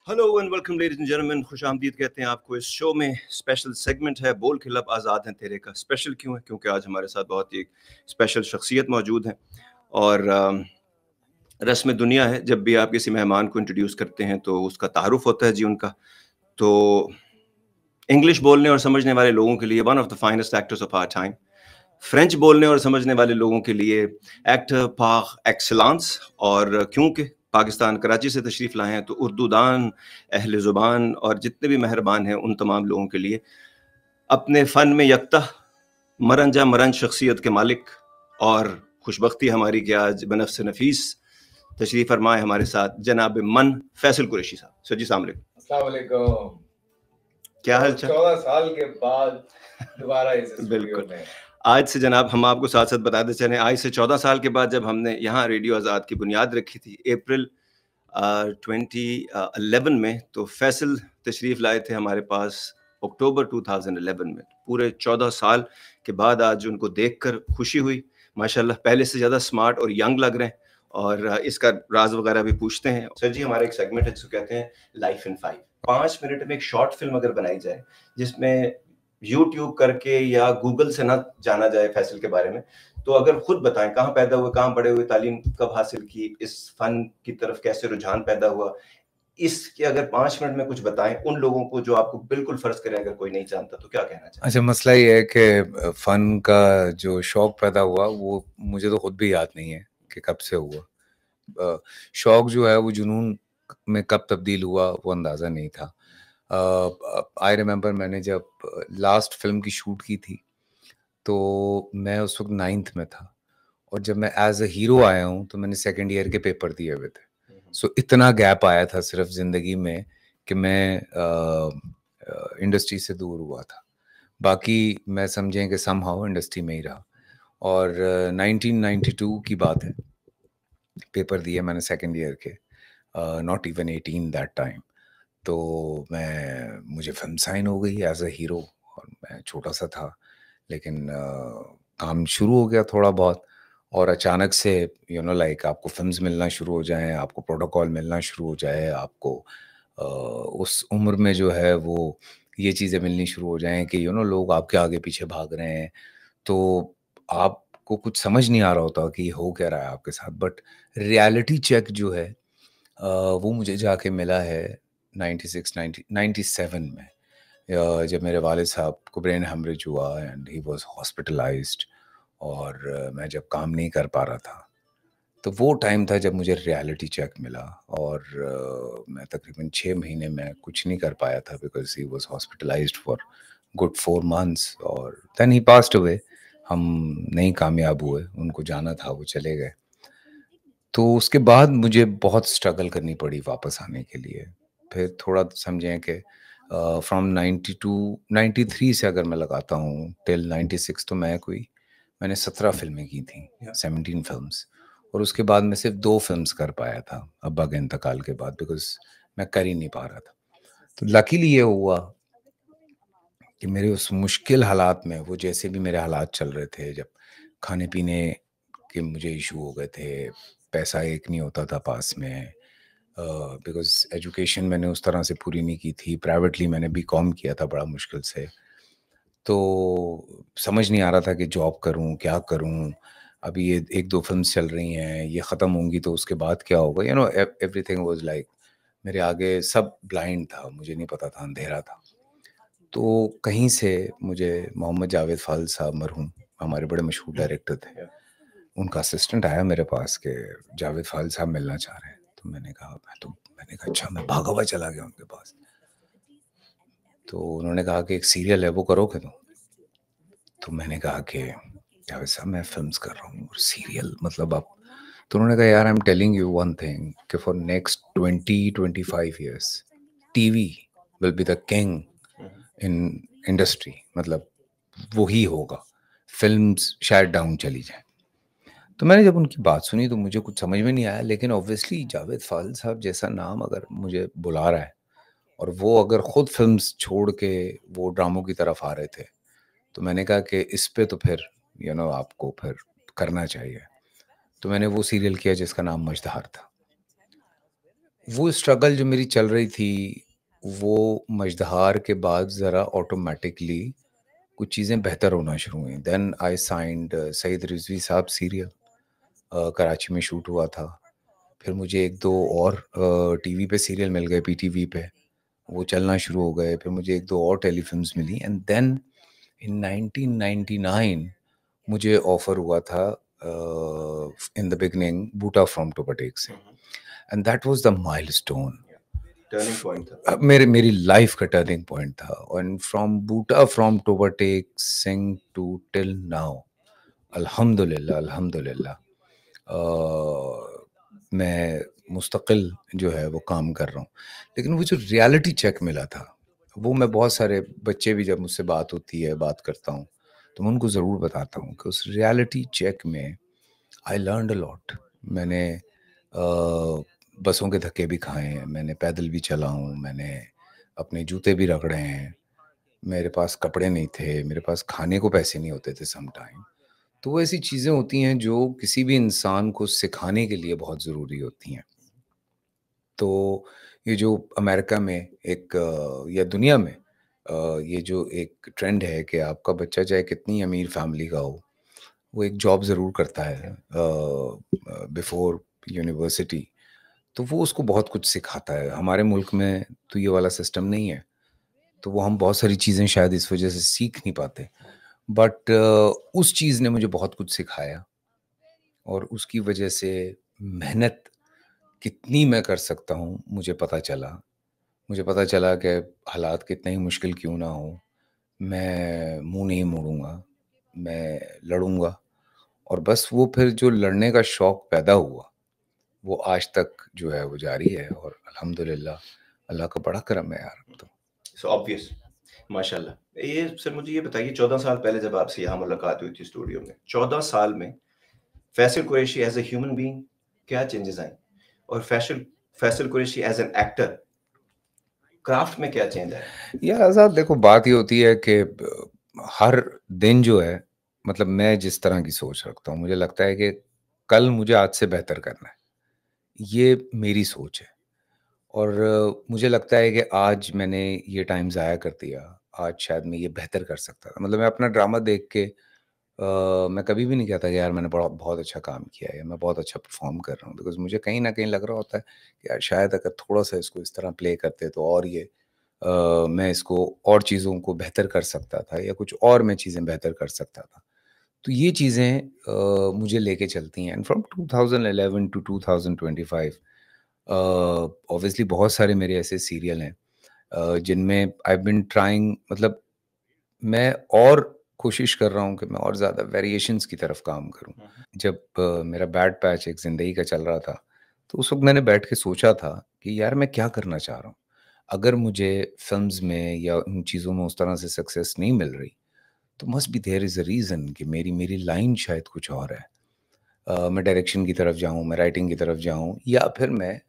Hello and welcome ladies and gentleman, खुशामदीद कहते हैं आपको। इस शो में स्पेशल सेगमेंट है बोल खिलब आज़ाद हैं तेरे का। स्पेशल क्यों है? क्योंकि आज हमारे साथ बहुत ही स्पेशल शख्सियत मौजूद हैं और रस्म दुनिया है, जब भी आप किसी मेहमान को इंट्रोड्यूस करते हैं तो उसका तारुफ होता है जी उनका। तो इंग्लिश बोलने और समझने वाले लोगों के लिए one of the finest actors of our time, French बोलने और समझने वाले लोगों के लिए एक्टर पाक एक्सलेंस, और क्योंकि पाकिस्तान कराची से तशरीफ़ लाए हैं तो उर्दू दान, अहले ज़ुबान और जितने भी मेहरबान हैं उन तमाम लोगों के लिए अपने फ़न में यकता मरंजा मरंज शख्सियत के मालिक, और खुशबख्ती हमारी कि आज बनफ्स नफीस तशरीफ़ फरमाए हमारे साथ जनाब मन फैसल कुरैशी साहब। सर जी अस्सलाम वालेकुम। अस्सलाम वालेकुम। क्या हाल चाल? 14 साल के बाद दोबारा इस स्टूडियो बिल्कुल। में। आज से जनाब हम आपको साथ साथ बताते चलें, आज से 14 साल के बाद जब हमने यहाँ रेडियो आज़ाद की बुनियाद रखी थी अप्रैल 2011 में, तो फैसल तशरीफ़ लाए थे हमारे पास अक्टूबर 2011 में। पूरे 14 साल के बाद आज उनको देखकर खुशी हुई। माशाल्लाह पहले से ज़्यादा स्मार्ट और यंग लग रहे हैं, और इसका राज वगैरह भी पूछते हैं। सर जी, हमारा एक सेगमेंट है जिसको कहते हैं लाइफ इन 5। 5 मिनट में एक शॉर्ट फिल्म अगर बनाई जाए जिसमें यूट्यूब करके या गूगल से ना जाना जाए फैसल के बारे में, तो अगर खुद बताएं कहाँ पैदा हुए, कहाँ बड़े हुए, तालीम कब हासिल की, इस फन की तरफ कैसे रुझान पैदा हुआ, इसके अगर 5 मिनट में कुछ बताएं उन लोगों को जो आपको बिल्कुल फर्ज करें अगर कोई नहीं जानता, तो क्या कहना चाहिए? अच्छा, मसला ये है कि फ़न का जो शौक़ पैदा हुआ वो मुझे तो खुद भी याद नहीं है कि कब से हुआ। शौक़ जो है वो जुनून में कब तब्दील हुआ वो अंदाज़ा नहीं था। आई रिमेंबर मैंने जब लास्ट फिल्म की शूट की थी तो मैं उस वक्त 9th में था, और जब मैं एज अ हीरो आया हूँ तो मैंने सेकेंड ईयर के पेपर दिए हुए थे। सो इतना गैप आया था सिर्फ ज़िंदगी में कि मैं इंडस्ट्री से दूर हुआ था। बाकी मैं समझें कि समहाउ इंडस्ट्री में ही रहा। और 1992 की बात है, पेपर दिए मैंने सेकेंड ईयर के, नॉट इवन 18 दैट टाइम। तो मुझे फिल्म साइन हो गई एज अ हीरो, और मैं छोटा सा था, लेकिन काम शुरू हो गया थोड़ा बहुत, और अचानक से लाइक आपको फिल्म्स मिलना शुरू हो जाएं, आपको प्रोटोकॉल मिलना शुरू हो जाए, आपको उस उम्र में जो है वो ये चीज़ें मिलनी शुरू हो जाएं कि लोग आपके आगे पीछे भाग रहे हैं, तो आपको कुछ समझ नहीं आ रहा होता कि हो क्या रहा है आपके साथ। बट रियलिटी चेक जो है वो मुझे जाके मिला है 97 में, जब मेरे वालिद साहब को ब्रेन हेमरेज हुआ एंड ही वाज हॉस्पिटलाइज्ड, और मैं जब काम नहीं कर पा रहा था, तो वो टाइम था जब मुझे रियलिटी चेक मिला। और मैं तकरीबन 6 महीने में कुछ नहीं कर पाया था because he was hospitalised for good 4 months, और देन ही पास्ड अवे। हम नहीं कामयाब हुए, उनको जाना था, वो चले गए। तो उसके बाद मुझे बहुत स्ट्रगल करनी पड़ी वापस आने के लिए। फिर थोड़ा समझें कि फ्रॉम 93 से अगर मैं लगाता हूँ टिल 96, तो मैंने 17 फिल्में की थी, 17 फिल्म्स, और उसके बाद मैं सिर्फ 2 फिल्म्स कर पाया था अब्बा के इंतकाल के बाद, बिकॉज मैं कर ही नहीं पा रहा था। तो लकीली ये हुआ कि मेरे उस मुश्किल हालात में, वो जैसे भी मेरे हालात चल रहे थे, जब खाने पीने के मुझे इशू हो गए थे, पैसा एक नहीं होता था पास में, बिकॉज एजुकेशन मैंने उस तरह से पूरी नहीं की थी, प्राइवेटली मैंने बीकॉम किया था बड़ा मुश्किल से, तो समझ नहीं आ रहा था कि जॉब करूं क्या करूं। अभी ये 1-2 फिल्म्स चल रही हैं, ये ख़त्म होंगी तो उसके बाद क्या होगा, एवरीथिंग वाज लाइक, मेरे आगे सब ब्लाइंड था, मुझे नहीं पता था, अंधेरा था। तो कहीं से मुझे मोहम्मद जावेद फ़ाज़िल साहब, मरहूम, हमारे बड़े मशहूर डायरेक्टर थे, उनका असिस्टेंट आया मेरे पास कि जावेद फ़ाज़िल साहब मिलना चाह रहे हैं। तो मैंने कहा अच्छा, मैं भागा हुआ चला गया उनके पास। तो उन्होंने कहा कि एक सीरियल है वो करोगे तुम? तो मैंने कहा कि जावेद साहब मैं फिल्म्स कर रहा हूँ और सीरियल मतलब आप। तो उन्होंने कहा यार I am telling you one thing कि for next 20-25 years TV will be the king in industry, मतलब वही होगा, फिल्म्स शायद डाउन चली जाए। तो मैंने जब उनकी बात सुनी तो मुझे कुछ समझ में नहीं आया, लेकिन ऑब्वियसली जावेद फ़ाज़िल साहब जैसा नाम अगर मुझे बुला रहा है, और वो अगर खुद फिल्म्स छोड़ के वो ड्रामों की तरफ आ रहे थे, तो मैंने कहा कि इस पे तो फिर आपको फिर करना चाहिए। तो मैंने वो सीरियल किया जिसका नाम मजधार था। वो स्ट्रगल जो मेरी चल रही थी, वो मझधार के बाद ज़रा ऑटोमैटिकली कुछ चीज़ें बेहतर होना शुरू हुई। Then I signed Saeed Rizvi साहब सीरियल, कराची में शूट हुआ था। फिर मुझे 1-2 और टीवी पे सीरियल मिल गए, पीटीवी पे, वो चलना शुरू हो गए। फिर मुझे 1-2 और टेलीफ़िल्म्स मिली एंड देन इन 1999 मुझे ऑफ़र हुआ था in the beginning Boota from Toba Tek से, and that was the milestone. Turning point था। मेरी लाइफ का टर्निंग पॉइंट था। And from Boota from Toba Tek Singh to till now, अल्हम्दुलिल्लाह अल्हम्दुलिल्लाह, मैं मुस्तकिल जो है वो काम कर रहा हूँ। लेकिन वो जो रियलिटी चेक मिला था, वो मैं बहुत सारे बच्चे भी जब मुझसे बात होती है, बात करता हूँ, तो मैं उनको ज़रूर बताता हूँ कि उस रियलिटी चेक में आई लर्नड अ लॉट। मैंने बसों के धक्के भी खाए हैं, मैंने पैदल भी चला हूँ, मैंने अपने जूते भी रगड़े हैं, मेरे पास कपड़े नहीं थे, मेरे पास खाने को पैसे नहीं होते थे सम टाइम। तो वो ऐसी चीज़ें होती हैं जो किसी भी इंसान को सिखाने के लिए बहुत ज़रूरी होती हैं। तो ये जो अमेरिका में एक या दुनिया में ये जो एक ट्रेंड है कि आपका बच्चा चाहे कितनी अमीर फैमिली का हो, वो एक जॉब ज़रूर करता है बिफोर यूनिवर्सिटी, तो वो उसको बहुत कुछ सिखाता है। हमारे मुल्क में तो ये वाला सिस्टम नहीं है, तो वो हम बहुत सारी चीज़ें शायद इस वजह से सीख नहीं पाते। बट उस चीज़ ने मुझे बहुत कुछ सिखाया और उसकी वजह से मेहनत कितनी मैं कर सकता हूँ, मुझे पता चला। मुझे पता चला कि हालात कितने ही मुश्किल क्यों ना हों, मैं मुँह नहीं मोड़ूँगा, मैं लड़ूँगा। और बस वो फिर जो लड़ने का शौक पैदा हुआ, वो आज तक जो है वो जारी है और अल्हम्दुलिल्लाह अल्लाह का बड़ा करम है यार अब तो। सो ऑब्वियस, माशाल्लाह। ये सर मुझे ये बताइए 14 साल पहले जब आपसे यहाँ मुलाकात हुई थी स्टूडियो में, 14 साल में Faisal Qureshi as a human being क्या चेंजेस आए? और Faisal Faisal Qureshi as an actor craft में क्या चेंज आया? या आज़ाद देखो, बात ये होती है कि हर दिन जो है, मतलब मैं जिस तरह की सोच रखता हूँ, मुझे लगता है कि कल मुझे आज से बेहतर करना है। ये मेरी सोच है और मुझे लगता है कि आज मैंने ये टाइम ज़ाया कर दिया, आज शायद मैं ये बेहतर कर सकता था। मतलब मैं अपना ड्रामा देख के मैं कभी भी नहीं कहता कि यार मैंने बड़ा बहुत अच्छा काम किया है या मैं बहुत अच्छा परफ़ॉर्म कर रहा हूँ, बिकॉज़ मुझे कहीं न कहीं लग रहा होता है कि यार शायद अगर थोड़ा-सा इसको इस तरह प्ले करते तो और ये मैं इसको और चीज़ों को बेहतर कर सकता था या कुछ और मैं चीज़ें बेहतर कर सकता था। तो ये चीज़ें मुझे लेके चलती हैं। एंड फ्रॉम 2011 टू 2025 ऑब्वियसली बहुत सारे मेरे ऐसे सीरियल हैं जिनमें आई हैव बीन ट्राइंग, मतलब मैं और कोशिश कर रहा हूँ कि मैं और ज़्यादा वेरिएशंस की तरफ काम करूँ। जब मेरा बैड पैच एक ज़िंदगी का चल रहा था, तो उस वक़्त मैंने बैठ के सोचा था कि यार मैं क्या करना चाह रहा हूँ? अगर मुझे फ़िल्म्स में या उन चीज़ों में उस तरह से सक्सेस नहीं मिल रही, तो must be there is a reason कि मेरी मेरी लाइन शायद कुछ और है। मैं डायरेक्शन की तरफ जाऊँ, मैं राइटिंग की तरफ जाऊँ या फिर मैं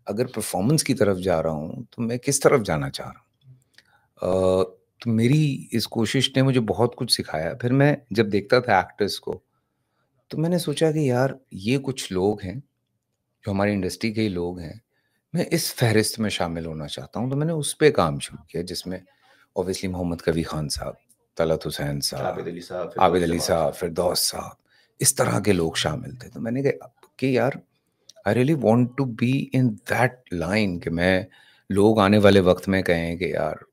अगर परफ़ॉर्मेंस की तरफ जा रहा हूँ, तो मैं किस तरफ जाना चाह रहा हूँ? तो मेरी इस कोशिश ने मुझे बहुत कुछ सिखाया। फिर मैं जब देखता था एक्टर्स को, तो मैंने सोचा कि यार ये कुछ लोग हैं, जो हमारी इंडस्ट्री के ही लोग हैं, मैं इस फ़हरिस्त में शामिल होना चाहता हूँ। तो मैंने उस पे काम शुरू किया जिसमें ऑब्वियसली मोहम्मद कबीर खान साहब, तलत हुसैन आबिद साहब, अली साहब, आबिद फिरदौस अली जमान साहब, साहब। फिरदौस साहब, इस तरह के लोग शामिल थे। तो मैंने कहा कि यार I really want to be in that line कि मैं, लोग आने वाले वक़्त में कहें कि यार,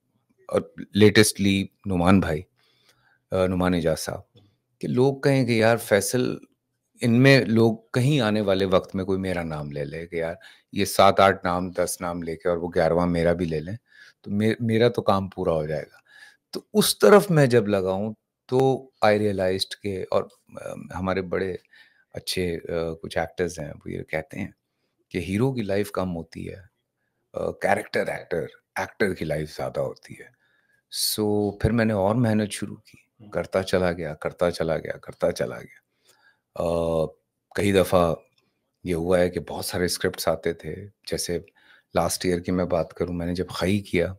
और लेटेस्टली नुमान भाई, नुमान इजाज़ साहब, कि लोग कहें कि यार फैसल, इनमें लोग कहीं आने वाले वक़्त में कोई मेरा नाम ले ले कि यार ये 7-8 नाम 10 नाम लेके और वो 11वां मेरा भी ले लें, तो मेरा तो काम पूरा हो जाएगा। तो उस तरफ मैं जब लगा हूँ, तो आई रियलाइज़्ड कि, और हमारे बड़े अच्छे कुछ एक्टर्स हैं, वो ये कहते हैं कि हीरो की लाइफ़ कम होती है, कैरेक्टर एक्टर, एक्टर की लाइफ़ ज़्यादा होती है। सो फिर मैंने और मेहनत शुरू की, करता चला गया, करता चला गया, करता चला गया। कई दफ़ा ये हुआ है कि बहुत सारे स्क्रिप्ट्स आते थे, जैसे लास्ट ईयर की मैं बात करूँ, मैंने जब खई किया,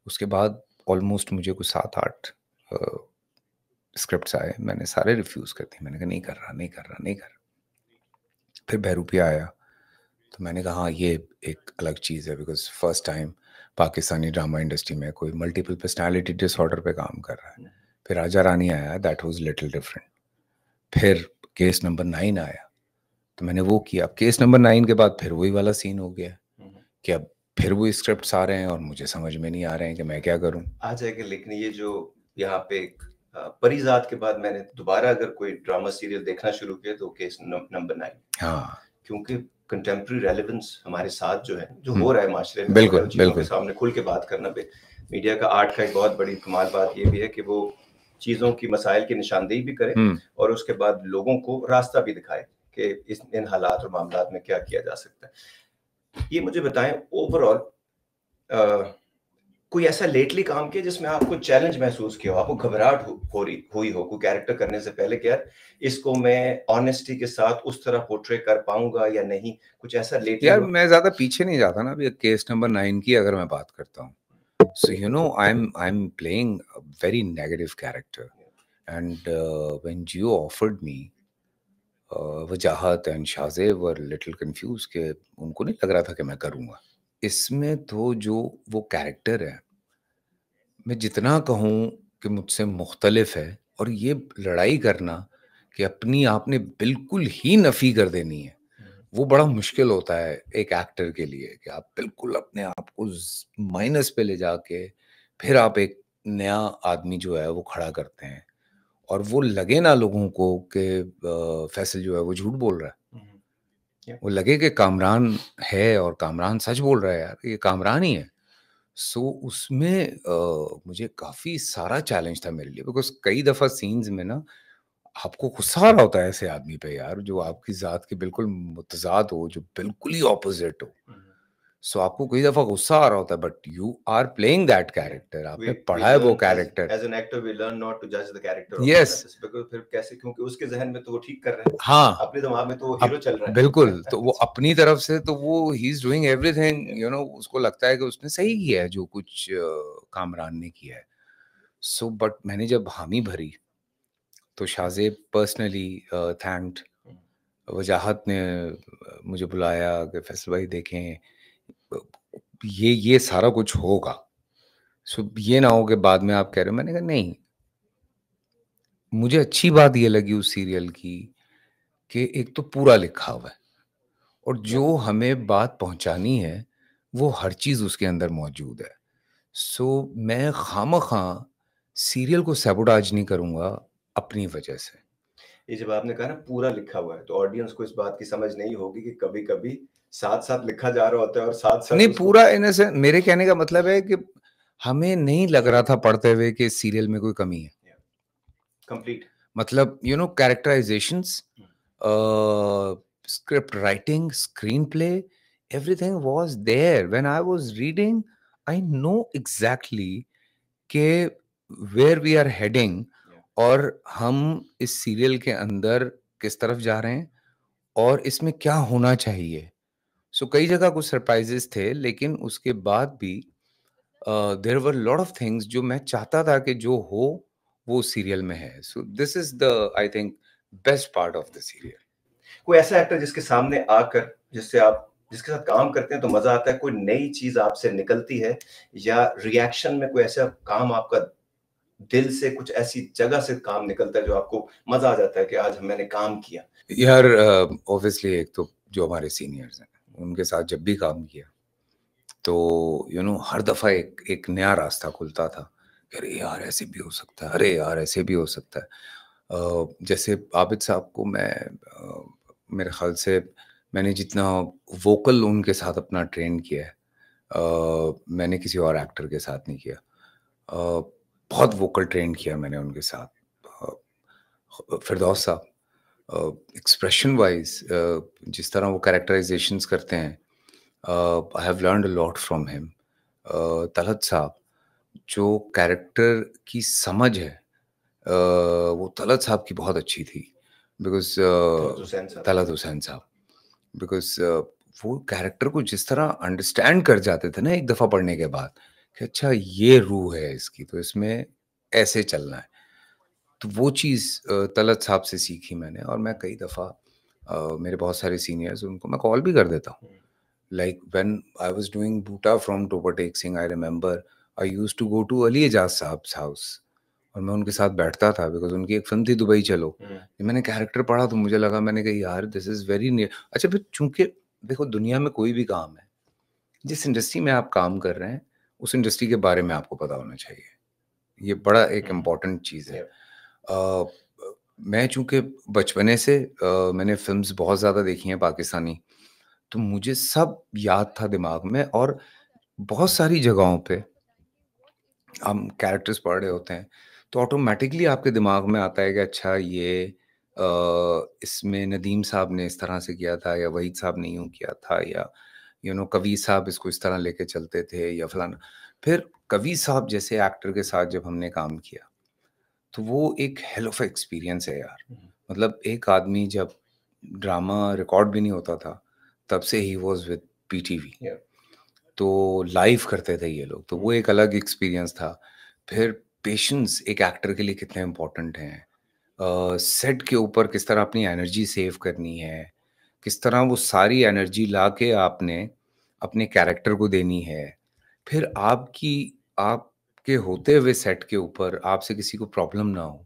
उसके बाद ऑलमोस्ट मुझे कुछ 7-8 अ, स्क्रिप्ट्स आए, मैंने सारे रिफ्यूज़ कर दिए, मैंने कहा नहीं कर रहा, नहीं कर रहा, नहीं कर रहा। फिर बहरूपिया आया, तो मैंने कहा हाँ ये एक अलग चीज़ है, because first time Pakistani drama industry में कोई मल्टीपल पर्सनालिटी डिसऑर्डर पे काम कर रहा है। फिर राजा रानी आया, दैट वाज लिटिल डिफरेंट। फिर केस नंबर 9 आया, तो मैंने वो किया। अब केस नंबर 9 के बाद फिर वही वाला सीन हो गया कि अब फिर वो स्क्रिप्ट्स आ रहे हैं और मुझे समझ में नहीं आ रहे हैं कि मैं क्या करूं। आ जाएगा, लेकिन ये जो यहाँ पे एक परिजात के बाद मैंने दोबारा अगर कोई ड्रामा सीरियल देखना शुरू किया तो केस नंबर 9। हाँ, क्योंकि कंटेम्प्रेरी रेलेवेंस हमारे साथ जो है, जो हो रहा है माशरे में, बिल्कुल, चीजों के बिल्कुल। सामने खुल के बात करना पे मीडिया का आर्ट का एक बहुत बड़ी कमाल बात ये भी है कि वो चीजों की मसाइल की निशानदेही भी करे और उसके बाद लोगों को रास्ता भी दिखाए कि इन हालात और मामलात में क्या किया जा सकता है। ये मुझे बताएं, ओवरऑल कोई ऐसा लेटली काम किया जिसमें आपको चैलेंज महसूस किया हो, आपको घबराहट हुई हो कोई कैरेक्टर करने से पहले कि यार इसको मैं ऑनेस्टी के साथ उस तरह पोर्ट्रे कर पाऊंगा या नहीं, कुछ ऐसा लेटली? यार मैं ज्यादा पीछे नहीं जाता ना। अभी केस नंबर 9 की अगर मैं बात करता हूँ, so I'm playing a very negative character, and when Gio offered me, Wajahat and शाज़े were little confuse कि उनको नहीं लग रहा था कि मैं करूँगा। इसमें तो जो वो कैरेक्टर है, मैं जितना कहूँ कि मुझसे मुख्तलिफ है, और ये लड़ाई करना कि अपनी आपने बिल्कुल ही नफ़ी कर देनी है, वो बड़ा मुश्किल होता है एक एक्टर के लिए कि आप बिल्कुल अपने आप को माइनस पे ले जाके फिर आप एक नया आदमी जो है वो खड़ा करते हैं, और वो लगे ना लोगों को कि फैसल जो है वो झूठ बोल रहा है। वो लगे कि कामरान है और कामरान सच बोल रहा है, यार ये कामरान ही है। सो उसमें मुझे काफ़ी सारा चैलेंज था मेरे लिए, बिकॉज़ कई दफ़ा सीन्स में ना आपको गुस्सा आ रहा होता है ऐसे आदमी पे यार, जो आपकी ज़ात के बिल्कुल मुतज़ाद हो, जो बिल्कुल ही ऑपोज़िट हो। सो आपको कई दफ़ा गुस्सा आ रहा होता है, but you are playing that character, आपने पढ़ा है वो character. As an actor we learn not to जज द कैरेक्टर। यस, बिकॉज़ फिर कैसे, क्योंकि उसके ज़हन में तो वो ठीक कर रहा है। हाँ, अपने दिमाग में तो वो हीरो चल रहा है। बिल्कुल। तो वो अपनी तरफ से तो वो he is doing everything, you know, उसको लगता है कि उसने सही किया है जो कुछ कामरान ने किया है। सो बट मैंने जब हामी भरी तो शाज़े पर्सनली थैंक्ड। वजाहत ने मुझे बुलाया कि फैसल भाई देखें, ये सारा कुछ होगा। सो ये ना हो कि बाद में आप कह रहे हो। मैंने कहा नहीं, मुझे अच्छी बात ये लगी उस सीरियल की कि एक तो पूरा लिखा हुआ है, और जो हमें बात पहुंचानी है वो हर चीज़ उसके अंदर मौजूद है। सो मैं खामखा सीरियल को सैबोटाज नहीं करूँगा अपनी वजह से। ये जब आपने कहा ना पूरा लिखा हुआ है, तो ऑडियंस को इस बात की समझ नहीं होगी कि कभी-कभी साथ-साथ लिखा जा रहा होता है और साथ-साथ नहीं, उसको पूरा इन अ सेंस, मेरे कहने का मतलब है कि हमें नहीं लग रहा था पढ़ते हुए कि इस सीरियल में कोई कमी है। कंप्लीट। मतलब you know characterisations, script writing, screenplay, everything was there. When I was reading, I know exactly कि where we are heading और हम इस सीरियल के अंदर किस तरफ जा रहे हैं और इसमें क्या होना चाहिए। सो कई जगह कुछ सरप्राइजेस थे, लेकिन उसके बाद भी there were lot of things जो मैं चाहता था कि जो हो वो सीरियल में है। So this is the, I think, best part of the serial. कोई ऐसा एक्टर जिसके सामने आकर जिसके साथ काम करते हैं तो मजा आता है, कोई नई चीज आपसे निकलती है, या रिएक्शन में कोई ऐसा काम आपका दिल से कुछ ऐसी जगह से काम निकलता है जो आपको मजा आ जाता है कि आज मैंने काम किया? यार ऑब्वियसली एक तो जो हमारे सीनियर्स हैं उनके साथ जब भी काम किया तो यू नो हर दफ़ा एक एक नया रास्ता खुलता था। अरे यार ऐसे भी हो सकता है, अरे यार ऐसे भी हो सकता है। जैसे आबिद साहब को मैं मेरे ख्याल से मैंने जितना वोकल उनके साथ अपना ट्रेन किया है मैंने किसी और एक्टर के साथ नहीं किया। बहुत वोकल ट्रेन किया मैंने उनके साथ। फिरदौस साहब एक्सप्रेशन वाइज जिस तरह वो कैरेक्टराइजेशंस करते हैं, I have learned a lot from him. Talat साहब, जो कैरेक्टर की समझ है वो तलत साहब की बहुत अच्छी थी, बिकॉज तलत हुसैन साहब, बिकॉज वो कैरेक्टर को जिस तरह अंडरस्टैंड कर जाते थे ना एक दफ़ा पढ़ने के बाद कि अच्छा ये रूह है इसकी, तो इसमें ऐसे चलना है। तो वो चीज़ तलत साहब से सीखी मैंने, और मैं कई दफ़ा मेरे बहुत सारे सीनियर्स उनको मैं कॉल भी कर देता हूँ Like when I was doing Bhuta from Topatek Singh, I remember I used to go to Ali Ejaz Saab's house और मैं उनके साथ बैठता था बिकॉज उनकी एक फिल्म थी दुबई चलो। मैंने कैरेक्टर पढ़ा तो मुझे लगा, मैंने कहा यार दिस इज वेरी नियर। अच्छा फिर चूंकि देखो दुनिया में कोई भी काम है, जिस इंडस्ट्री में आप काम कर रहे हैं उस इंडस्ट्री के बारे में आपको पता होना चाहिए। ये बड़ा एक इम्पॉर्टेंट चीज़ है। मैं चूंकि बचपने से मैंने फिल्म्स बहुत ज़्यादा देखी हैं पाकिस्तानी, तो मुझे सब याद था दिमाग में। और बहुत सारी जगहों पे हम कैरेक्टर्स पढ़ रहे होते हैं तो ऑटोमेटिकली आपके दिमाग में आता है कि अच्छा ये इसमें नदीम साहब ने इस तरह से किया था, या वहीद साहब ने यूँ किया था, या कवि साहब इसको इस तरह लेके चलते थे, या फलाना। फिर कवि साहब जैसे एक्टर के साथ जब हमने काम किया तो वो एक हेल ऑफ एक्सपीरियंस है यार। मतलब एक आदमी जब ड्रामा रिकॉर्ड भी नहीं होता था तब से ही वॉज विद पीटीवी, तो लाइव करते थे ये लोग, तो वो एक अलग एक्सपीरियंस था। फिर पेशेंस एक एक्टर के लिए कितने इम्पोर्टेंट हैं, सेट के ऊपर किस तरह अपनी एनर्जी सेव करनी है, किस तरह वो सारी एनर्जी ला के आपने अपने कैरेक्टर को देनी है। फिर आपके होते हुए सेट के ऊपर आपसे किसी को प्रॉब्लम ना हो,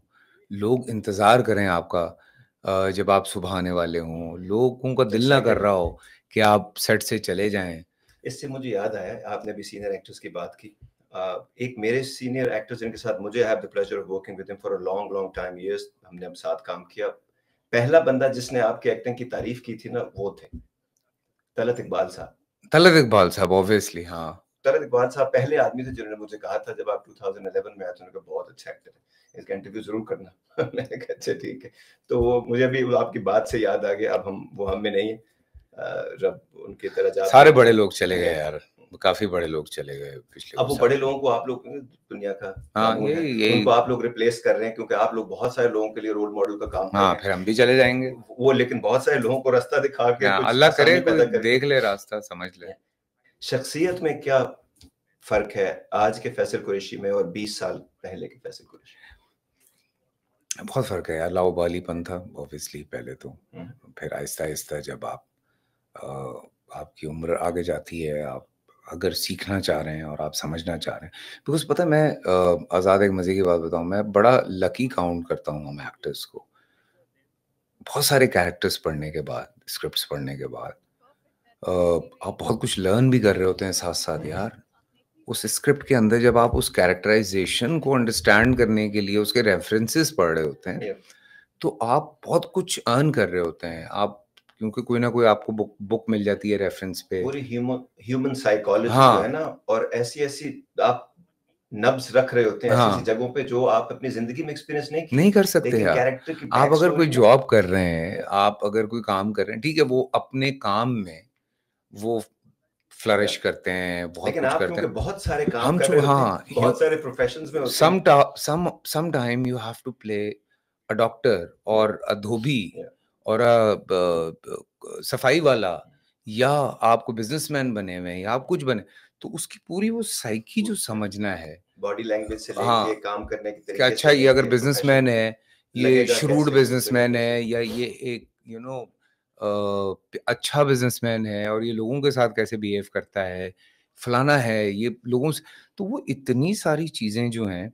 लोग इंतज़ार करें आपका जब आप सुबह आने वाले हों, लोगों का दिल ना कर रहा हो कि आप सेट से चले जाएं। इससे मुझे याद आया, आपने भी सीनियर एक्टर्स की बात की। एक मेरे सीनियर एक्टर्स जिनके साथ मुझे have the pleasure of working with him for a long time years, हमने अब साथ काम किया। पहला बंदा जिसने आपकी एक्टिंग की तारीफ की थी ना, वो थे तलत इकबाल साहब। तलत इकबाल साहब ऑब्वियसली, हाँ। तलत इकबाल साहब पहले आदमी थे जिन्होंने मुझे कहा था जब आप 2011 में आए थे, उन्होंने कहा बहुत अच्छा एक्टर है, इसका इंटरव्यू जरूर करना। मैंने कहा अच्छा ठीक है। तो वो मुझे भी आपकी बात से याद आ गया। अब वो हम में नहीं है, रब उनकी तरह सारे बड़े लोग चले गए यार, काफी बड़े लोग चले गए पिछले। अब वो बड़े लोगों को आप लोग दुनिया का उनको आप लोग रिप्लेस कर रहे हैं, क्योंकि आप लोग बहुत सारे लोगों के लिए रोल मॉडल का काम कर रहे हैं। फिर हम भी चले जाएंगे वो, लेकिन बहुत सारे लोगों को रास्ता दिखा के अल्लाह करे देख ले रास्ता, समझ ले। शख्सियत में क्या फर्क है आज के फैसल कुरैशी में और 20 साल पहले के फैसल कुरैशी? बहुत फर्क है यार। लाओबालीपन था ऑब्वियसली पहले तो, फिर आहिस्ता आहिस्ता जब आपकी उम्र आगे जाती है, आप अगर सीखना चाह रहे हैं और आप समझना चाह रहे हैं, बिकॉज पता है मैं आज़ाद एक मज़े की बात बताऊं, मैं बड़ा लकी काउंट करता हूँ हम एक्टर्स को। बहुत सारे कैरेक्टर्स पढ़ने के बाद, स्क्रिप्ट्स पढ़ने के बाद आप बहुत कुछ लर्न भी कर रहे होते हैं साथ साथ यार। उस स्क्रिप्ट के अंदर जब आप उस कैरेक्टराइजेशन को अंडरस्टैंड करने के लिए उसके रेफरेंसेस पढ़ रहे होते हैं, तो आप बहुत कुछ अर्न कर रहे होते हैं आप, क्योंकि कोई ना कोई आपको बुक मिल जाती है रेफरेंस पे। पूरी ह्यूमन साइकोलॉजी जो है ना, और ऐसी आप नब्ज रख रहे होते हैं ऐसी जगहों पे जो आप अपनी जिंदगी में एक्सपीरियंस नहीं कर सकते यार। आप अगर कोई जॉब कर रहे हैं, आप अगर कोई काम कर रहे हैं, ठीक है, वो अपने काम में वो फ्लरिश करते हैं, बहुत कुछ करते हैं। बहुत सारे काम कर रहे होते हैं, बहुत सारे प्रोफेशंस में होते हैं। Some time you have to play a doctor और अ धोबी और अ सफाई वाला, या आपको बिजनेसमैन बने हुए हैं, या आप कुछ बने, तो उसकी पूरी वो साइकी जो समझना है, बॉडी लैंग्वेज से लेके काम करने के तरीके, अच्छा ये अगर बिजनेसमैन है, ये श्रूड बिजनेसमैन है, या ये एक अच्छा बिजनेसमैन है और ये लोगों के साथ कैसे बिहेव करता है, फलाना है ये लोगों से, तो वो इतनी सारी चीज़ें जो हैं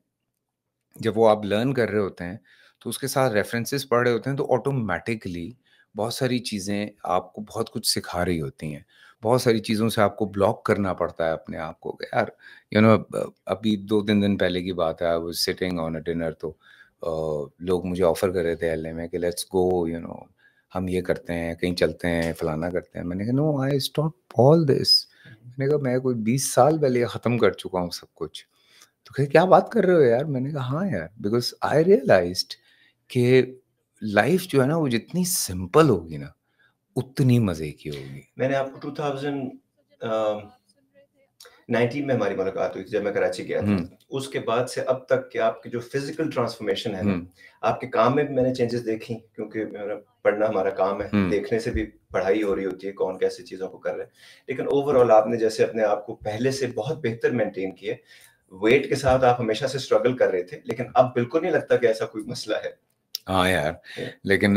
जब वो आप लर्न कर रहे होते हैं तो उसके साथ रेफरेंसेस पढ़ रहे होते हैं, तो ऑटोमेटिकली बहुत सारी चीज़ें आपको बहुत कुछ सिखा रही होती हैं। बहुत सारी चीज़ों से आपको ब्लॉक करना पड़ता है अपने आप को यार। अभी 2-3 दिन पहले की बात है, I was sitting on a dinner, तो लोग मुझे ऑफर कर रहे थे एलए में कि लेट्स गो, हम ये करते हैं, कहीं चलते हैं, फलाना करते हैं। मैंने कहा no, I stop all this. मैंने कहा मैं कोई 20 साल पहले ख़त्म कर चुका हूँ सब कुछ। तो कहे क्या बात कर रहे हो यार? मैंने कहा हाँ यार, बिकॉज आई रियलाइज्ड कि लाइफ जो है ना वो जितनी सिंपल होगी ना उतनी मजे की होगी। मैंने आपको 2019 में हमारी मुलाकात हुई थी जब मैं कराची गया था। उसके बाद से अब तक कि आपकी जो फिजिकल ट्रांसफॉर्मेशन है ना, आपके काम में भी मैंने चेंजेस देखी, क्योंकि पढ़ना हमारा काम है, देखने से भी पढ़ाई हो रही होती है कौन कैसे चीजों को कर रहे हैं। लेकिन ओवरऑल आपने जैसे अपने आप को पहले से बहुत बेहतर मेंटेन किए। वेट के साथ आप हमेशा से स्ट्रगल कर रहे थे, लेकिन अब बिल्कुल नहीं लगता कि ऐसा कोई मसला है। हाँ यार, लेकिन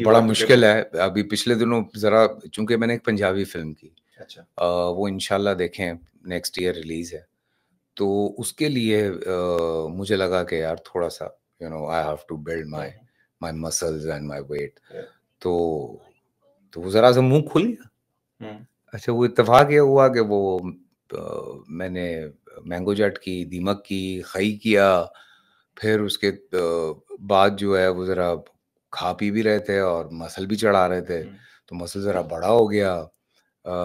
बड़ा मुश्किल है। अभी पिछले दिनों जरा, चूंकि मैंने एक पंजाबी फिल्म की, अच्छा। वो इंशाल्लाह देखें नेक्स्ट ईयर रिलीज़ है। तो उसके लिए मुझे लगा कि यार थोड़ा-सा I have to build my my muscles and my weight. Yeah. तो वो ज़रा-सा मुँह खुल गया। हम्म। अच्छा, वो इत्तेफ़ाक ये हुआ कि वो मैंने मैंगो जट की, दीमक की, खई किया, फिर उसके बाद जो है वो ज़रा खा पी भी रहे थे और मसल भी चढ़ा रहे थे, तो मसल ज़रा बड़ा हो गया।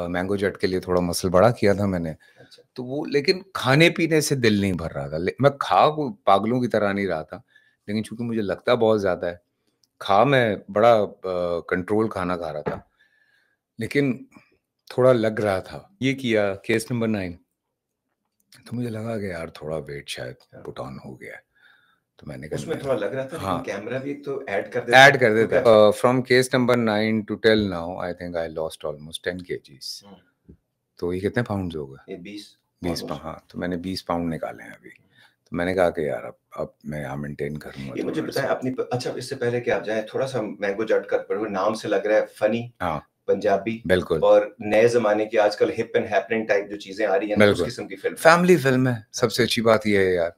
मैंगो जट के लिए थोड़ा मसल बड़ा किया था मैंने। अच्छा। तो वो लेकिन खाने-पीने से दिल नहीं भर रहा था। मैं खा को पागलों की तरह नहीं रहा था, लेकिन चूँकि मुझे लगता बहुत ज़्यादा है, मैं बड़ा कंट्रोल खाना खा रहा था। लेकिन थोड़ा लग रहा था। ये किया केस नंबर 9, तो मुझे लगा कि यार थोड़ा वेट शायद पुट ऑन हो गया है। तो मैंने कहा उसमें नहीं। थोड़ा लग रहा था, लेकिन हाँ, कैमरा भी एक तो ऐड कर देता ऐड कर तो देता क्या? है। From case number 9 to till now I think I lost almost 10 kgs. तो ये कितने पाउंड्स हो गए? ये 20 पाउंड। हाँ, तो मैंने 20 पाउंड निकाले हैं अभी। तो मैंने कहा कि यार अब मैं यहाँ मेंटेन करूँगा ये मुझे थोड़ा-सा। बताएं अपनी अच्छा, इससे पहले कि आप जाएं, थोड़ा-सा मैंगो जट का नाम से लग रहा है फनी, हाँ, पंजाबी बिल्कुल, और नए ज़माने की आजकल हिप एंड हैपनिंग टाइप जो चीज़ें आ रही हैं ना, उस बिल्कुल। किस्म की फ़िल्म है। फैमिली फ़िल्म है, सबसे अच्छी बात ये है यार।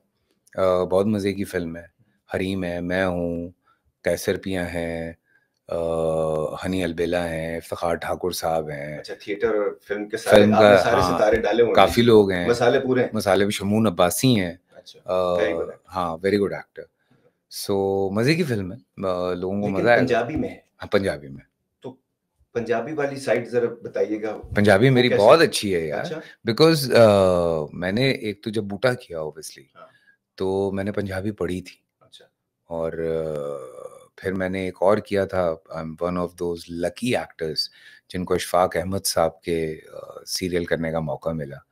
बहुत मज़े की फ़िल्म है। हरीम है, मैं हूँ, कैसर पियाँ हैं, हनी अलबेला हैं, इफ्तिखार ठाकुर साहब हैं। अच्छा, थिएटर और फ़िल्म के सारे फ़िल्म का आपने सारे हाँ, सितारे डाले हुए हैं काफ़ी बेसिकली। लोग हैं। मसाले पूरे हैं। मसाले में शमून अब्बासी हैं। अच्छा, वेरी गुड एक्टर। हाँ, वेरी गुड एक्टर। सो मज़े की फ़िल्म है। लोगों को लेकिन मज़ा आएगा। पंजाबी में है। हाँ, पंजाबी में। तो पंजाबी वाली साइड ज़रा बताइएगा, पंजाबी वो मेरी कैसे? बहुत अच्छी है यार। अच्छा। बिकॉज़ मैंने एक तो जब बूटा किया ऑब्वियसली, हाँ। तो मैंने पंजाबी पढ़ी थी। अच्छा। और फिर मैंने एक और किया था। I am one of those lucky actors जिनको इशफाक अहमद साहब के सीरियल करने का मौका मिला।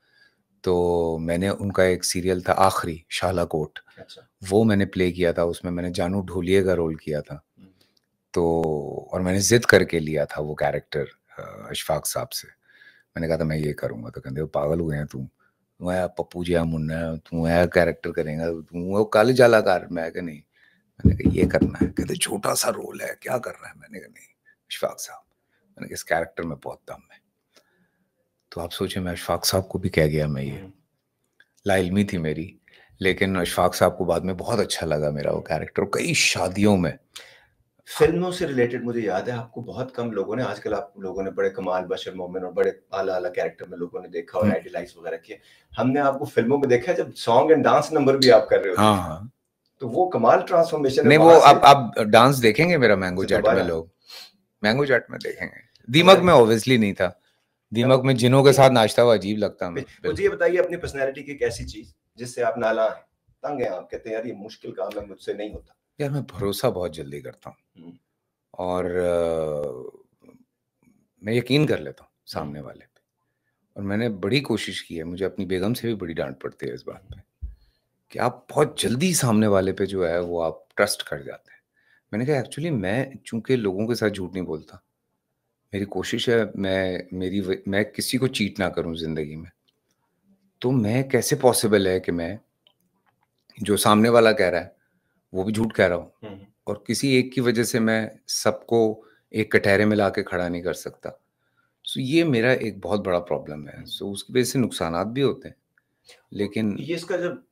तो मैंने उनका एक सीरियल था आखिरी शालाकोट, अच्छा। वो मैंने प्ले किया था। उसमें मैंने जानू ढोलिये का रोल किया था। तो और मैंने ज़िद करके लिया था वो कैरेक्टर इशफाक साहब से। मैंने कहा था मैं ये करूँगा, तो कहते पागल हुए हैं तू है पप्पू जिया मुन्ना है, तू है कैरेक्टर करेगा, तू वो काले जालाकार। मैं कहा नहीं। मैंने कहा ये करना है। कहते छोटा सा रोल है, क्या कर रहा है? मैंने कहा नहीं इशफाक साहब। मैंने कहा इस कैरेक्टर में बहुत दम है। तो आप सोचिए मैं इशफाक साहब को भी कह गया। मैं ये लाइल्मी थी मेरी, लेकिन इशफाक साहब को बाद में बहुत अच्छा लगा मेरा वो कैरेक्टर। कई शादियों में फिल्मों से रिलेटेड मुझे याद है, आपको बहुत कम लोगों ने, आजकल आप लोगों ने बड़े कमाल बशर मोमिन और बड़े आला आला कैरेक्टर में लोगों ने देखा और आइडियलाइज वगैरह किया। हमने आपको फिल्मों में देखा है जब सॉन्ग एंड डांस नंबर भी आप कर रहे होते हाँ हैं। हाँ, तो वो कमाल ट्रांसफॉर्मेशन है नहीं वो वहां से। आप डांस देखेंगे मेरा मैंगो अच्छा, जट में। दोबारा? लोग मैंगो जट में देखेंगे। दीमक में ऑब्वियसली नहीं था। दीमक में जिनों के साथ नाचता हुआ अजीब लगता हमें। मुझे ये बताइए अपनी पर्सनैलिटी की एक ऐसी चीज जिससे आप नाला हैं, तंग हैं, आप कहते हैं यार ये मुश्किल काम है, मुझसे नहीं होता। यार मैं भरोसा बहुत जल्दी करता हूँ और मैं यकीन कर लेता हूँ सामने वाले पे। और मैंने बड़ी कोशिश की है, मुझे अपनी बेगम से भी बड़ी डांट पड़ती है इस बात पे कि आप बहुत जल्दी सामने वाले पे जो है वो आप ट्रस्ट कर जाते हैं। मैंने कहा एक्चुअली मैं चूंकि लोगों के साथ झूठ नहीं बोलता, मेरी कोशिश है मैं किसी को चीट ना करूं ज़िंदगी में। तो मैं कैसे पॉसिबल है कि मैं जो सामने वाला कह रहा है, वो भी झूठ कह रहा हूँ और किसी एक की वजह से मैं सबको एक कटहरे में लाके खड़ा नहीं कर सकता। सो ये मेरा एक बहुत बड़ा प्रॉब्लम है। सो उसकी वजह से नुकसानात भी होते हैं, लेकिन ये इसका जब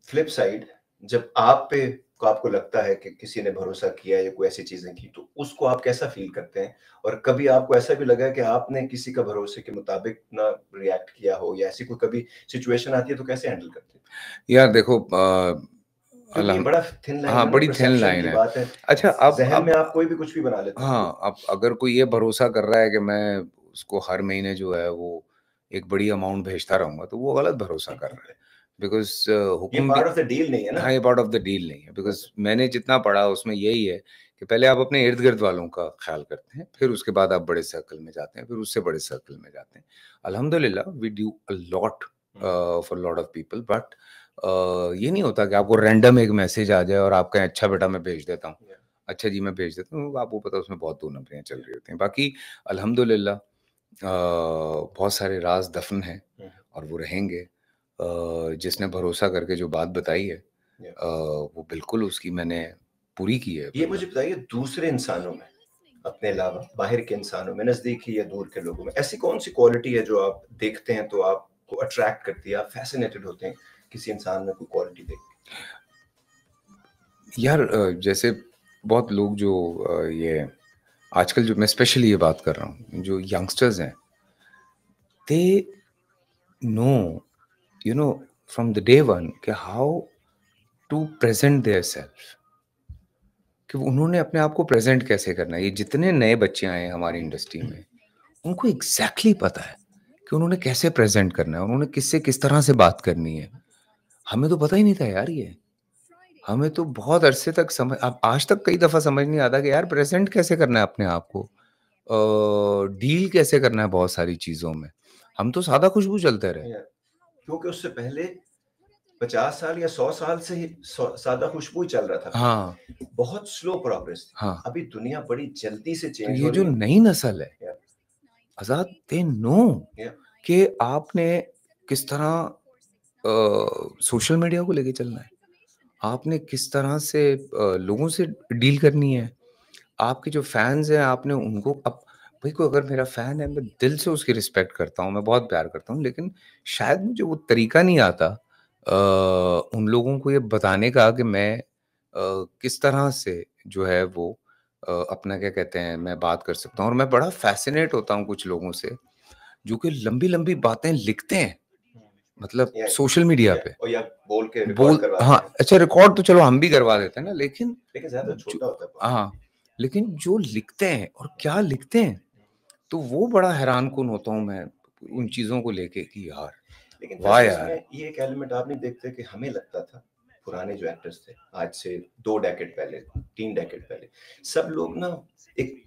फ्लिप साइड, जब आप पे को आपको लगता है कि किसी ने भरोसा किया या कोई ऐसी चीजें की, तो उसको आप कैसा फील करते हैं? और कभी आपको ऐसा भी लगा है कि आपने किसी का भरोसे के मुताबिक ना रिएक्ट किया हो, या ऐसी कोई कभी सिचुएशन आती है तो कैसे हैंडल करते हैं? यार देखो क्योंकि ये बड़ा थिन लाइन हाँ, है ना, बड़ी थिन परसेप्शन लाइन की है। बात है। अच्छा ज़हन में अब आप कोई भी कुछ भी बना लेते हैं। हाँ, अब अगर कोई ये भरोसा कर रहा है कि मैं उसको हर महीने जो है वो एक बड़ी अमाउंट भेजता रहूँगा, तो वो गलत भरोसा कर रहा है। बिकॉज़ ये हुक्म भी पार्ट ऑफ द डील नहीं है ना? हाँ, ये पार्ट ऑफ द डील नहीं है। बिकॉज़ मैंने जितना पढ़ा उसमें यही है कि पहले आप अपने इर्द-गिर्द वालों का ख़्याल करते हैं, फिर उसके बाद आप बड़े सर्कल में जाते हैं, फिर उससे बड़े सर्कल में जाते हैं। अल्हम्दुलिल्लाह we do a lot for lot of people, but ये नहीं होता कि आपको रैंडम एक मैसेज आ जाए और आप कहें अच्छा बेटा मैं भेज देता हूँ। अच्छा जी मैं भेज देता हूँ, आपको पता है उसमें बहुत 2 नंबरियाँ चल रही होती हैं। बाकी अल्हम्दुलिल्लाह बहुत सारे राज़ दफ़न हैं और वो रहेंगे। जिसने भरोसा करके जो बात बताई है वो बिल्कुल उसकी मैंने पूरी की है। ये मुझे बताइए दूसरे इंसानों में, अपने अलावा बाहर के इंसानों में, नजदीकी या दूर के लोगों में, ऐसी कौन सी क्वालिटी है जो आप देखते हैं तो आपको अट्रैक्ट करती है, आप फैसिनेटेड होते हैं किसी इंसान में कोई क्वालिटी देख के? यार जैसे बहुत लोग जो ये आजकल जो मैं स्पेशली ये बात कर रहा हूँ, जो यंगस्टर्स हैं, they know from the day one कि how to present their self, कि उन्होंने अपने आप को प्रेजेंट कैसे करना है। ये जितने नए बच्चे आए हैं हमारी इंडस्ट्री में, उनको एग्जैक्टली पता है कि उन्होंने कैसे प्रेजेंट करना है, उन्होंने किससे किस तरह से बात करनी है। हमें तो पता ही नहीं था यार, ये हमें तो बहुत अरसे तक समझ, अब आज तक कई दफा समझ नहीं आता कि यार प्रेजेंट कैसे करना है अपने आप को, डील कैसे करना है बहुत सारी चीजों में। हम तो सादा खुशबू चलते रहे। क्योंकि उससे पहले 50 साल या 100 साल से ही सादा खुशबू ही चल रहा था। हाँ, बहुत स्लो प्रोग्रेस थी। हाँ। अभी दुनिया बड़ी जल्दी से तो चेंज ये हो जो रही है। नई नस्ल है Yeah. Azad, they know Yeah. कि आपने किस तरह सोशल मीडिया को लेके चलना है, आपने किस तरह से लोगों से डील करनी है। आपके जो फैंस हैं, आपने उनको, अब भाई कोई अगर मेरा फैन है, मैं दिल से उसकी रिस्पेक्ट करता हूँ, मैं बहुत प्यार करता हूँ, लेकिन शायद मुझे वो तरीका नहीं आता उन लोगों को ये बताने का कि मैं किस तरह से जो है वो अपना क्या कहते हैं, मैं बात कर सकता हूँ। और मैं बड़ा फैसिनेट होता हूँ कुछ लोगों से जो कि लंबी लंबी बातें लिखते हैं, मतलब Yeah. Social media Yeah. पे और या बोल के रिकॉर्ड बोल, करवाते हाँ हैं। अच्छा, रिकॉर्ड तो चलो हम भी करवा देते हैं ना, लेकिन ज्यादा जो, छोटा होता है। हाँ, लेकिन जो लिखते हैं और क्या लिखते हैं, तो वो बड़ा हैरान कुन होता हूँ मैं उन चीजों को लेके कि यार लेकिन वाह वैसे यार। इसमें ये एक एलिमेंट आप नहीं देखते कि हमें लगता था पुराने जो एक्टर्स थे, आज से 2 डेकेड पहले, 3 डेकेड पहले, सब लोग ना, एक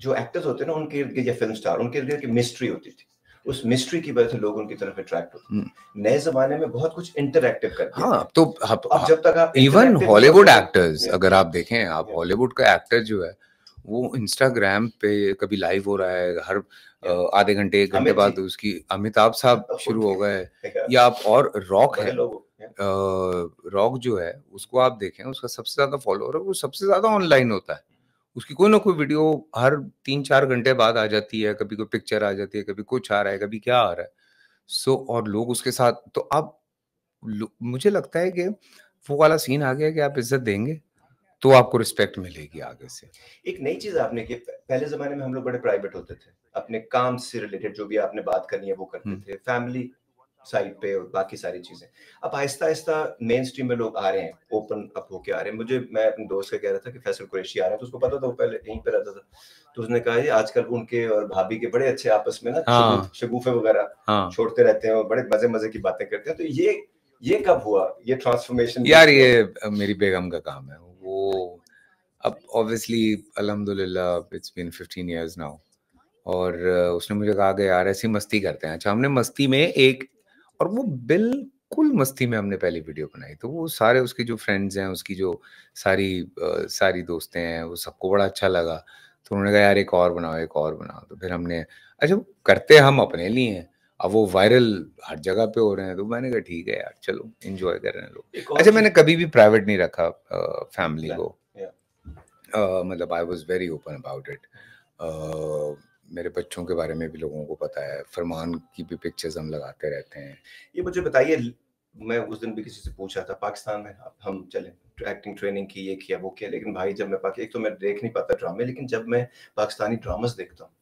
जो एक्टर्स होते हैं ना, उनके इर्द गिर्द, या फिल्म स्टार, उनके इर्द गिर्द की मिस्ट्री होती थी। उस मिस्ट्री की वजह से लोग उनकी तरफ अट्रैक्ट होते हैं। नए जमाने में बहुत कुछ इंटरैक्टिव कर दिया। हाँ, अब जब तक आप इवन interactive हॉलीवुड नहीं हो एक्टर्स, सकते- अगर आप देखें, आप हॉलीवुड का एक्टर जो है वो इंस्टाग्राम पे कभी लाइव हो रहा है, हर आधे घंटे 1 घंटे अमित बाद जी। उसकी, अमिताभ साहब शुरू हो गए, Yeah. या आप, और रॉक बड़े है, लोग, yeah. रॉक जो है उसको आप देखें, उसका सबसे ज्यादा फॉलोअर है, वो सबसे ज्यादा ऑनलाइन होता है। उसकी कोई ना कोई वीडियो हर 3-4 घंटे बाद आ जाती है, कभी कोई पिक्चर आ जाती है, कभी कुछ आ रहा है, कभी क्या आ रहा है। सो और लोग उसके साथ, तो अब मुझे लगता है कि वो वाला सीन आ गया कि आप इज्जत देंगे तो आपको रिस्पेक्ट मिलेगी आगे से। एक नई चीज आपने की, पहले जमाने में हम लोग बड़े प्राइवेट होते थे, अपने काम से रिलेटेड जो भी आपने बात करनी है वो करते थे, फैमिली साइड पे और बाकी सारी चीजें। अब आहिस्ता आहिस्ता मेन स्ट्रीम में लोग आ रहे हैं, ओपन अप होके आ रहे हैं। मैं अपने दोस्त से कह रहा था कि फैसल कुरैशी आ रहे हैं, तो उसको पता था, वो पहले यहीं पे रहता था, तो उसने कहा ये आजकल उनके और भाभी के बड़े अच्छे आपस में ना हाँ, शगुफे वगैरह छोड़ते रहते हैं और बड़े मजे मजे की बातें करते हैं। तो ये कब हुआ, ये ट्रांसफॉर्मेशन? यार ये मेरी बेगम का काम है वो। अब ऑब्वियसली अल्हम्दुलिल्लाह इट्स बीन 15 इयर्स नाउ, और उसने मुझे कहा कि यार ऐसी मस्ती करते हैं। अच्छा, हमने मस्ती में एक, और वो बिल्कुल मस्ती में हमने पहली वीडियो बनाई, तो वो सारे उसके जो फ्रेंड्स हैं, उसकी जो सारी दोस्तें हैं, वो सबको बड़ा अच्छा लगा। तो उन्होंने कहा यार एक और बनाओ, एक और बनाओ। तो फिर हमने, अच्छा करते हम अपने लिए हैं, अब वो वायरल हर जगह पे हो रहे हैं, तो मैंने कहा ठीक है यार, चलो एंजॉय कर रहे हैं लोग। अच्छा, मैंने कभी भी प्राइवेट नहीं रखा फैमिली को, मतलब I was very open about it. मेरे बच्चों के बारे में भी लोगों को पता है, फरमान की भी पिक्चर्स हम लगाते रहते हैं। ये मुझे बताइए, मैं उस दिन भी किसी से पूछा था, पाकिस्तान में हम चले, एक्टिंग ट्रेनिंग की, ये किया वो किया, लेकिन भाई जब मैं एक तो मैं देख नहीं पाता ड्रामे, लेकिन जब मैं पाकिस्तानी ड्रामास देखता हूँ,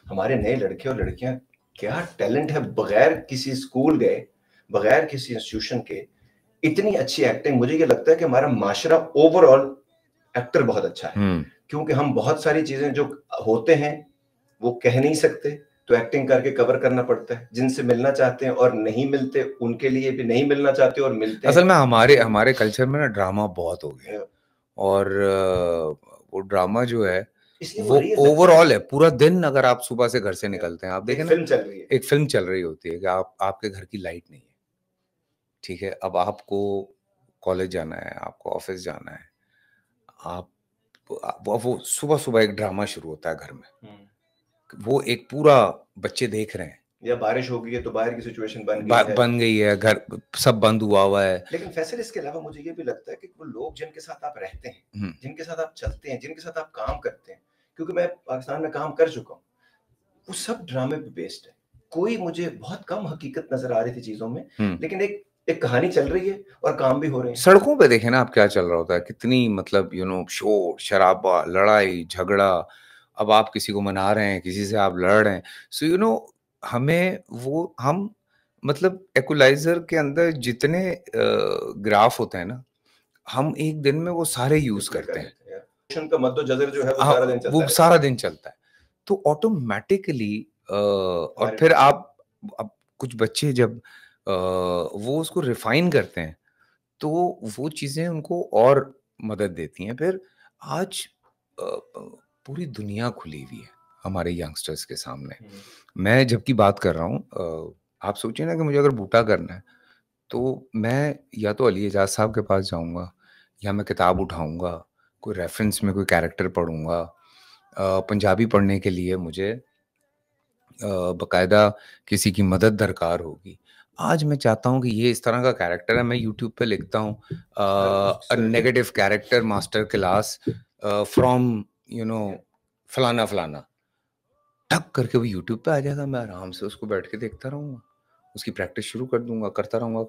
हमारे नए लड़के और लड़कियां, क्या टैलेंट है, बगैर किसी स्कूल गए, बगैर किसी इंस्टीट्यूशन के, इतनी अच्छी एक्टिंग। मुझे ये लगता है कि हमारा माशरा ओवरऑल एक्टर बहुत अच्छा है, क्योंकि हम बहुत सारी चीजें जो होते हैं वो कह नहीं सकते, तो एक्टिंग करके कवर करना पड़ता है। जिनसे मिलना चाहते हैं और नहीं मिलते, उनके लिए भी नहीं मिलना चाहते और मिलते हैं। असल में हमारे कल्चर में ना ड्रामा बहुत हो गया, और वो ड्रामा जो है वो ओवरऑल है। पूरा दिन अगर आप सुबह से घर से निकलते हैं, आप देखें ना, फिल्म चल रही है, एक फिल्म चल रही होती है कि आपके घर की लाइट नहीं है, ठीक है, अब आपको कॉलेज जाना है, आपको ऑफिस जाना है, आप वो सुबह सुबह एक ड्रामा शुरू होता है घर में, वो एक पूरा बच्चे देख रहे हैं, या बारिश हो गई है तो बाहर की सिचुएशन बन गई है, घर सब बंद हुआ है। लेकिन फैसल, इसके अलावा मुझे ये भी लगता है कि वो लोग जिनके साथ आप रहते हैं, जिनके साथ आप चलते हैं, जिनके साथ आप काम करते हैं, क्योंकि मैं पाकिस्तान में काम कर चुका हूँ, वो सब ड्रामे पे बेस्ड है। कोई मुझे बहुत कम हकीकत नजर आ रही थी चीजों में, लेकिन एक कहानी चल रही है और काम भी हो रहे हैं। सड़कों पे देखे ना आप क्या चल रहा होता है, कितनी मतलब शोर शराबा, लड़ाई झगड़ा। अब आप किसी को मना रहे हैं, किसी से आप लड़ रहे हैं, सो हमें वो हम मतलब इक्वलाइजर के अंदर जितने ग्राफ होते हैं ना, हम एक दिन में वो सारे यूज करते हैं। का मद्दोजजर जो है वो सारा दिन चलता वो है। सारा दिन चलता है, तो ऑटोमेटिकली और फिर आप अब कुछ बच्चे जब वो उसको रिफाइन करते हैं, तो वो चीजें उनको और मदद देती हैं। फिर आज पूरी दुनिया खुली हुई है हमारे यंगस्टर्स के सामने। मैं जबकि बात कर रहा हूँ, आप सोचिए ना कि मुझे अगर बूटा करना है, तो मैं या तो अली एजाज साहब के पास जाऊंगा, या मैं किताब उठाऊंगा, कोई रेफरेंस में कोई कैरेक्टर पढ़ूंगा। पंजाबी पढ़ने के लिए मुझे बकायदा किसी की मदद दरकार होगी। आज मैं चाहता हूँ कि ये इस तरह का कैरेक्टर है, मैं यूट्यूब पे लिखता हूँ a negative character master class from फलाना फलाना, टक करके वो यूट्यूब पे आ जाएगा। मैं आराम से उसको बैठ के देखता रहूँगा, उसकी प्रैक्टिस शुरू कर दूंगा, करता रहूँगा।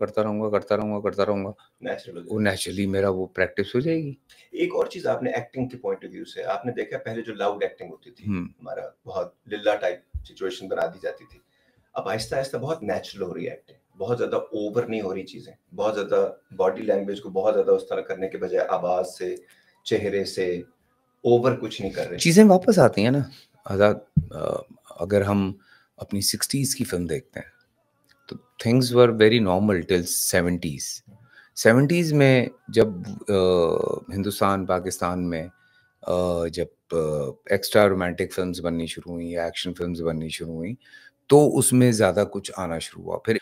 वो नेचुरली मेरा वो प्रैक्टिस हो जाएगी। एक और चीज आपने एक्टिंग के पॉइंट ऑफ व्यू से आपने देखा, पहले जो लाउड एक्टिंग होती थी, हमारा बहुत लिल्ला टाइप सिचुएशन बना दी जाती थी। अब आहिस्ता आहिस्ता बहुत नेचुरल हो रही है एक्टिंग, बहुत ज्यादा ओवर नहीं हो रही चीजें, बहुत ज्यादा बॉडी लैंग्वेज को बहुत ज्यादा उस तरह करने के बजाय आवाज से, चेहरे से ओवर कुछ नहीं कर रहे। चीजें वापस आती हैं ना आजाद। अगर हम अपनी 60s की फिल्म देखते हैं, तो things were very normal till 70s में जब हिंदुस्तान पाकिस्तान में जब एक्स्ट्रा रोमांटिक फिल्म्स बननी शुरू हुई, एक्शन फिल्म्स बननी शुरू हुई, तो उसमें ज़्यादा कुछ आना शुरू हुआ। फिर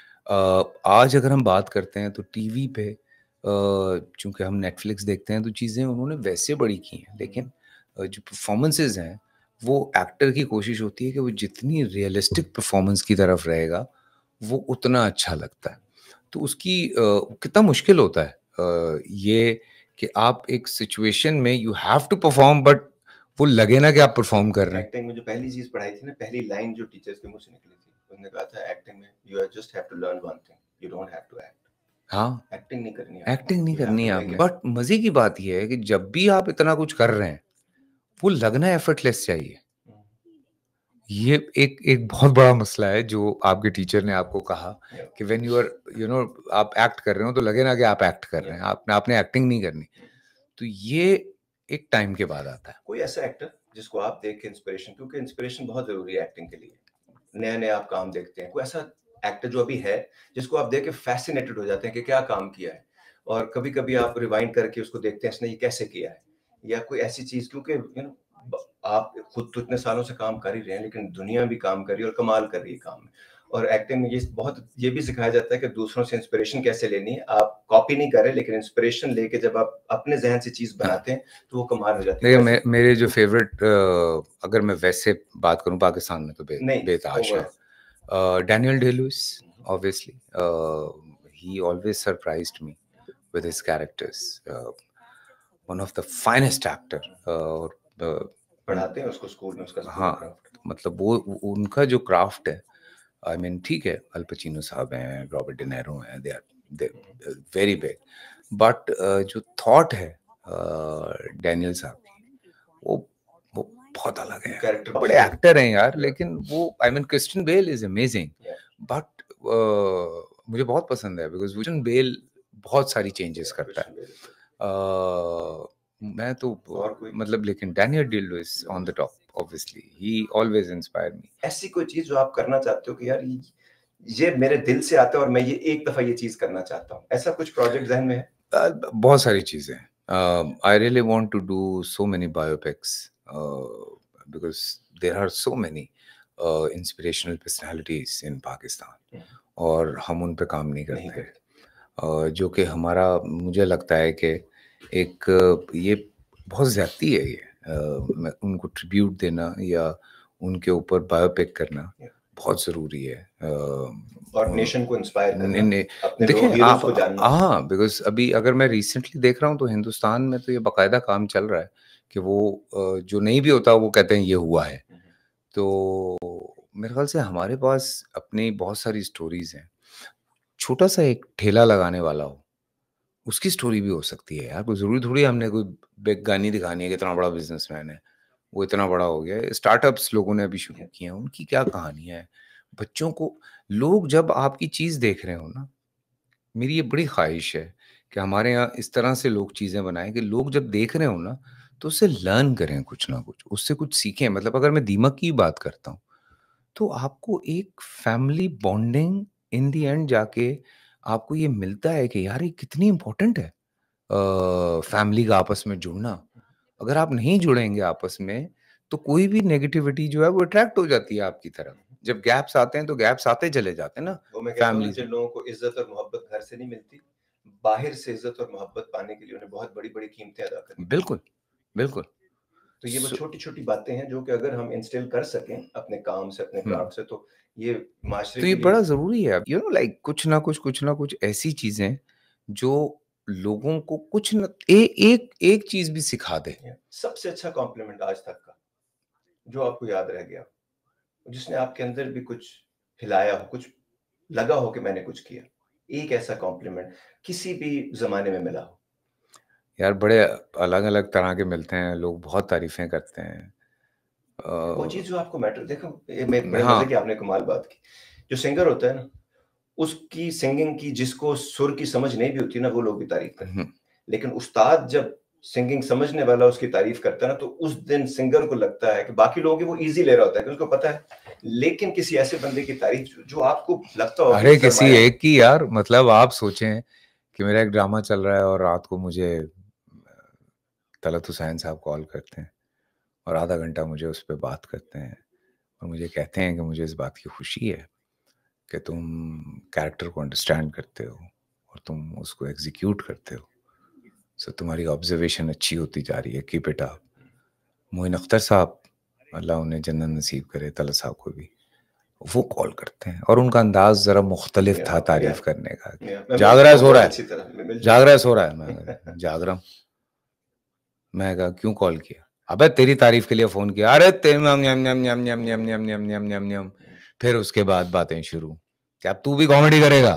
आज अगर हम बात करते हैं तो टीवी पे चूँकि हम नेटफ्लिक्स देखते हैं, तो चीज़ें उन्होंने वैसे बड़ी की हैं, लेकिन जो परफॉर्मेंसेस हैं, वो एक्टर की कोशिश होती है कि वो जितनी रियलिस्टिक परफॉर्मेंस की तरफ रहेगा, वो उतना अच्छा लगता है। तो उसकी कितना मुश्किल होता है ये कि आप एक सिचुएशन में you have to perform, but वो लगे ना कि आप परफॉर्म कर रहे हैं। एक्टिंग में जो पहली चीज पढ़ाई थी ना, पहली लाइन जो टीचर्स के मुंह से निकली थी, उन्होंने कहा था एक्टिंग में you just have to learn one thing, you don't have to act. हाँ, एक्टिंग नहीं करनी है, एक्टिंग नहीं करनी है आपने। बट मजे की बात यह है कि जब भी आप इतना कुछ कर रहे हैं, वो लगना एफर्टलेस चाहिए। ये एक बहुत बड़ा मसला है जो आपके टीचर ने आपको कहा कि व्हेन यू आर आप एक्ट कर रहे हो तो लगे ना कि आप एक्ट कर रहे हैं, आपने एक्टिंग नहीं करनी। तो ये एक टाइम के बाद आता है। कोई ऐसा एक्टर जिसको आप देख के इंस्पिरेशन, क्योंकि इंस्पिरेशन बहुत जरूरी है एक्टिंग के लिए, नए नए आप काम देखते हैं, कोई ऐसा एक्टर जो अभी है जिसको आप देख के फैसिनेटेड हो जाते हैं कि क्या काम किया है, और कभी कभी आप रिवाइंड करके उसको देखते हैं इसने ये कैसे किया है, या कोई ऐसी चीज, क्योंकि आप खुद तो इतने सालों से काम कर ही रहे हैं, लेकिन दुनिया भी काम कर रही है और कमाल कर रही है काम में। और एक्टिंग में ये भी सिखाया जाता है कि दूसरों से इंस्पिरेशन कैसे लेनी है। आप कॉपी नहीं कर रहे, लेकिन इंस्पिरेशन लेके जब आप अपने जहन से चीज बनाते हैं तो वो कमाल हो जाती है। मेरे जो फेवरेट, अगर मैं वैसे बात करूं पाकिस्तान में, तो बेताज है Daniel day-Louis. Obviously he always surprised me with his characters. One of the finest actor. और पढ़ाते हैं उसको स्कूल में, उसका हाँ, मतलब वो उनका जो क्राफ्ट है, आई मीन ठीक है, अल पचिनो साहब हैं, रॉबर्ट डी नीरो हैं, they are very big, but जो थॉट है डैनियल साहब की, वो बहुत अलग है। बड़े एक्टर हैं यार, लेकिन वो I mean Christian Bale is amazing, but मुझे बहुत पसंद है बिकॉज क्रिस्टियन बेल बहुत सारी चेंजेस करता है। मैं तो मतलब, लेकिन Daniel day-Louis on the top, obviously he always inspire me. ऐसी कोई चीज जो आप करना चाहते हो कि यार ये मेरे दिल से आता है और मैं ये एक दफा ये चीज करना चाहता हूँ, ऐसा कुछ प्रोजेक्ट ज़हन में है? बहुत सारी चीजें। I really want to do so many biopics because there are so many inspirational personalities in Pakistan, और हम उन पे काम नहीं करते, जो कि हमारा, मुझे लगता है कि एक ये बहुत ज़्यादती है ये, उनको ट्रिब्यूट देना या उनके ऊपर बायोपिक करना बहुत ज़रूरी है, और नेशन को इंस्पायर करना, देखिए आप, हाँ, बिकॉज अभी अगर मैं रिसेंटली देख रहा हूँ तो हिंदुस्तान में तो ये बाकायदा काम चल रहा है कि वो जो नहीं भी होता वो कहते हैं ये हुआ है। तो मेरे ख्याल से हमारे पास अपनी बहुत सारी स्टोरीज़ हैं। छोटा-सा एक ठेला लगाने वाला हो, उसकी स्टोरी भी हो सकती है यार, कोई ज़रूरी थोड़ी है हमने कोई बिग गानी दिखानी है कि इतना बड़ा बिज़नेसमैन है, वो इतना बड़ा हो गया है। स्टार्टअप्स लोगों ने अभी शुरू किए हैं, उनकी क्या कहानियाँ हैं। बच्चों को लोग जब आपकी चीज़ देख रहे हो ना, मेरी ये बड़ी ख़्वाहिश है कि हमारे यहाँ इस तरह से लोग चीज़ें बनाएँ कि लोग जब देख रहे हो ना, तो उससे लर्न करें कुछ ना कुछ, उससे कुछ सीखें। मतलब अगर मैं दीमक की बात करता हूँ, तो आपको एक family bonding in the end जाके आपको ये मिलता है कि यार ये कितनी इम्पोर्टेंट है फैमिली का आपस में जुड़ना। अगर आप नहीं जुड़ेंगे आपस में, तो कोई भी नेगेटिविटी जो है वो अट्रैक्ट हो जाती है आपकी तरफ। जब गैप्स आते हैं, तो गैप्स आते चले जाते हैं ना वो मैं कहता हूँ ना, फैमिलीज़ जिन में। लोगों को इज़्ज़त और मोहब्बत घर से नहीं मिलती, बाहर से इज़्ज़त और मोहब्बत पाने के लिए उन्हें बहुत बड़ी-बड़ी कीमतें अदा करनी पड़ती बिल्कुल, बिल्कुल। तो ये वो सो छोटी-छोटी बातें हैं जो कि अगर हम इंस्टिल कर सकें अपने काम से, अपने हुँ। क्राफ्ट से, तो ये माशरे तो ये के लिए बड़ा ज़रूरी है। यू नो लाइक कुछ ना कुछ ऐसी चीज़ें जो लोगों को कुछ न एक एक चीज़ भी सिखा दे। सबसे अच्छा कॉम्प्लीमेंट आज तक का, जो आपको याद रह गया, जिसने आपके अंदर भी कुछ हिलाया हो, कुछ लगा हो कि मैंने कुछ किया। एक ऐसा कॉम्प्लीमेंट किसी भी ज़माने में मिला हो। यार बड़े अलग-अलग तरह के मिलते हैं, लोग बहुत तारीफ़ें करते हैं। वो चीज़ जो आपको मैटर देखो, ये बड़े हाँ। मज़े की आपने कमाल बात की। जो सिंगर होता है ना, उसकी सिंगिंग की जिसको सुर की समझ नहीं भी होती ना, वो लोग भी तारीफ़ करते हुँ। हैं। लेकिन उस्ताद जब सिंगिंग समझने वाला उसकी तारीफ़ करता है ना, तो उस दिन सिंगर को लगता है कि बाकी लोगों की वो ईज़ी ले रहा होता है, क्योंकि उसको पता है। लेकिन किसी ऐसे बंदे की तारीफ़ जो आपको लगता हो कि अरे किसी सरमाया एक की यार, मतलब आप सोचें कि मेरा एक ड्रामा चल रहा है और रात को मुझे तलत हुसैन साहब कॉल करते हैं और आधा घंटा मुझे उस पे बात करते हैं और मुझे कहते हैं कि मुझे इस बात की खुशी है कि तुम कैरेक्टर को अंडरस्टैंड करते हो और तुम उसको एग्जीक्यूट करते हो। सो तुम्हारी ऑब्जर्वेशन अच्छी होती जा रही है, keep it up. Moin Akhtar साहब, अल्लाह उन्हें जन्नत नसीब करे, तलत साहब को भी, वो कॉल करते हैं और उनका अंदाज ज़रा मुख्तलिफ था या तारीफ़ करने का कि मैं जाग मिलता रहा है, हूँ सो रहा बहुत है? अच्छी तरह, मैं मिल जाग चुका रहा है, हूँ। सो रहा है? मैं जाग रहा हूँ। मैं कहा क्यों कॉल किया? अबे तेरी तारीफ़ के लिए फ़ोन किया। अरे तेरे न्यम न्यम न्यम न्यम न्यम न्यम न्यम न्यम न्यम न्यम न्यम। फिर उसके बाद बातें शुरू, क्या अब तू भी कॉमेडी करेगा?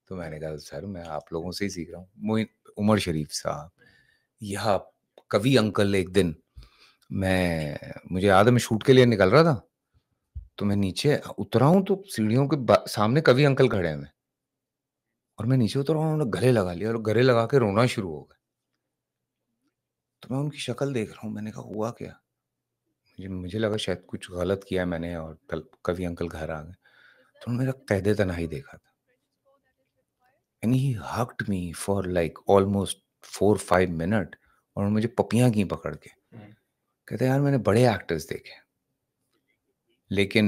तो मैंने कहा सर मैं आप लोगों से ही सीख रहा हूँ। मोइन उमर शरीफ साहब, यह कवि अंकल एक दिन मुझे याद है मैं शूट के लिए निकल रहा था, तो मैं नीचे उतरा हूँ तो सीढ़ियों के सामने कवि अंकल खड़े हैं और मैं नीचे उतरा हूँ, उन्होंने गले लगा लिया और गले लगा के रोना शुरू हो गए। तो मैं उनकी शक्ल देख रहा हूँ, मैंने कहा हुआ क्या? मुझे लगा शायद कुछ गलत किया मैंने और कल कवि अंकल घर आ गए। तो उन्होंने मेरा कैदे तन्हाई देखा था and he hugged me for like almost 4-5 minute और उन्होंने मुझे पपियाँ की पकड़ के। कहते यार मैंने बड़े एक्टर्स देखे, लेकिन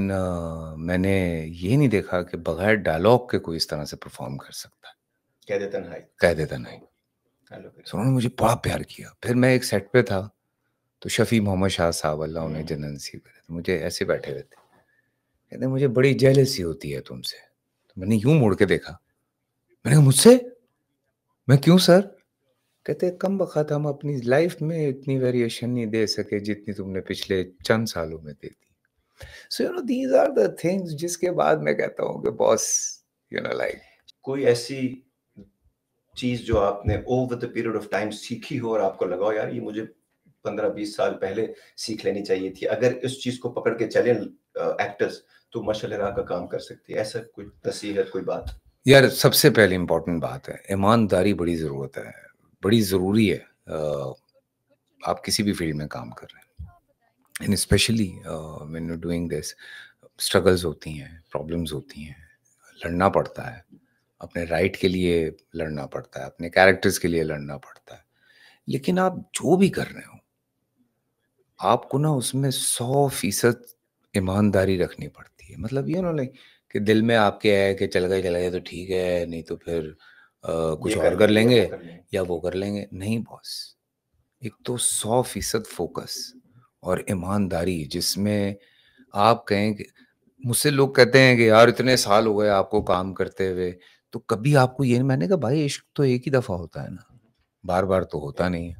मैंने ये नहीं देखा कि बगैर डायलॉग के कोई इस तरह से परफ़ॉर्म कर सकता है। कैद तन्हाई। कैदे तन्हाई। हेलो फिर। सो उन्होंने मुझे बड़ा प्यार किया। फिर मैं एक सेट पे था, तो शफ़ी मोहम्मद शाह साहब अल्लाह उन्हें जन्नत नसीब करे, तो मुझे ऐसे बैठे हुए थे। कहते मुझे बड़ी जेलसी होती है तुमसे। तो मैंने यूँ मुड़ के देखा। मैंने कहा मुझसे? मैं क्यों सर? कहते कमबख्त हम अपनी लाइफ में इतनी वेरिएशन नहीं दे सके जितनी तुमने पिछले चंद सालों में दे दी। So you know these are the things जिसके बाद मैं कहता हूँ कि बॉस यू नो लाइक कोई ऐसी चीज़ जो आपने over the period of time सीखी हो और आपको लगा हो यार ये मुझे 15-20 साल पहले सीख लेनी चाहिए थी। अगर इस चीज़ को पकड़ के चलें एक्टर्स, तो माशाअल्लाह का काम कर सकती है। ऐसा कोई नसीहत, कोई बात? यार सबसे पहले इम्पोर्टेंट बात है, ईमानदारी बड़ी ज़रूरत है, बड़ी ज़रूरी है। आप किसी भी फील्ड में काम कर रहे हैं and specially when you are doing this, struggles होती हैं, प्रॉब्लम्स होती हैं, लड़ना पड़ता है, अपने राइट के लिए लड़ना पड़ता है, अपने कैरेक्टर्स के लिए लड़ना पड़ता है। लेकिन आप जो भी कर रहे हो, आपको ना उसमें 100% ईमानदारी रखनी पड़ती है। मतलब यू नो लाइक कि दिल में आपके है कि चल गए तो ठीक है, नहीं तो फिर ये कुछ कर और कर लेंगे या लेंगे वो कर लेंगे। या वो कर लेंगे। नहीं बॉस, एक तो 100% फ़ोकस और ईमानदारी जिसमें आप कहें कि मुझसे लोग कहते हैं कि यार इतने साल हो गए आपको काम करते हुए, तो कभी आपको ये मैंने कहा भाई इश्क तो एक ही दफ़ा होता है ना, बार-बार तो होता नहीं है।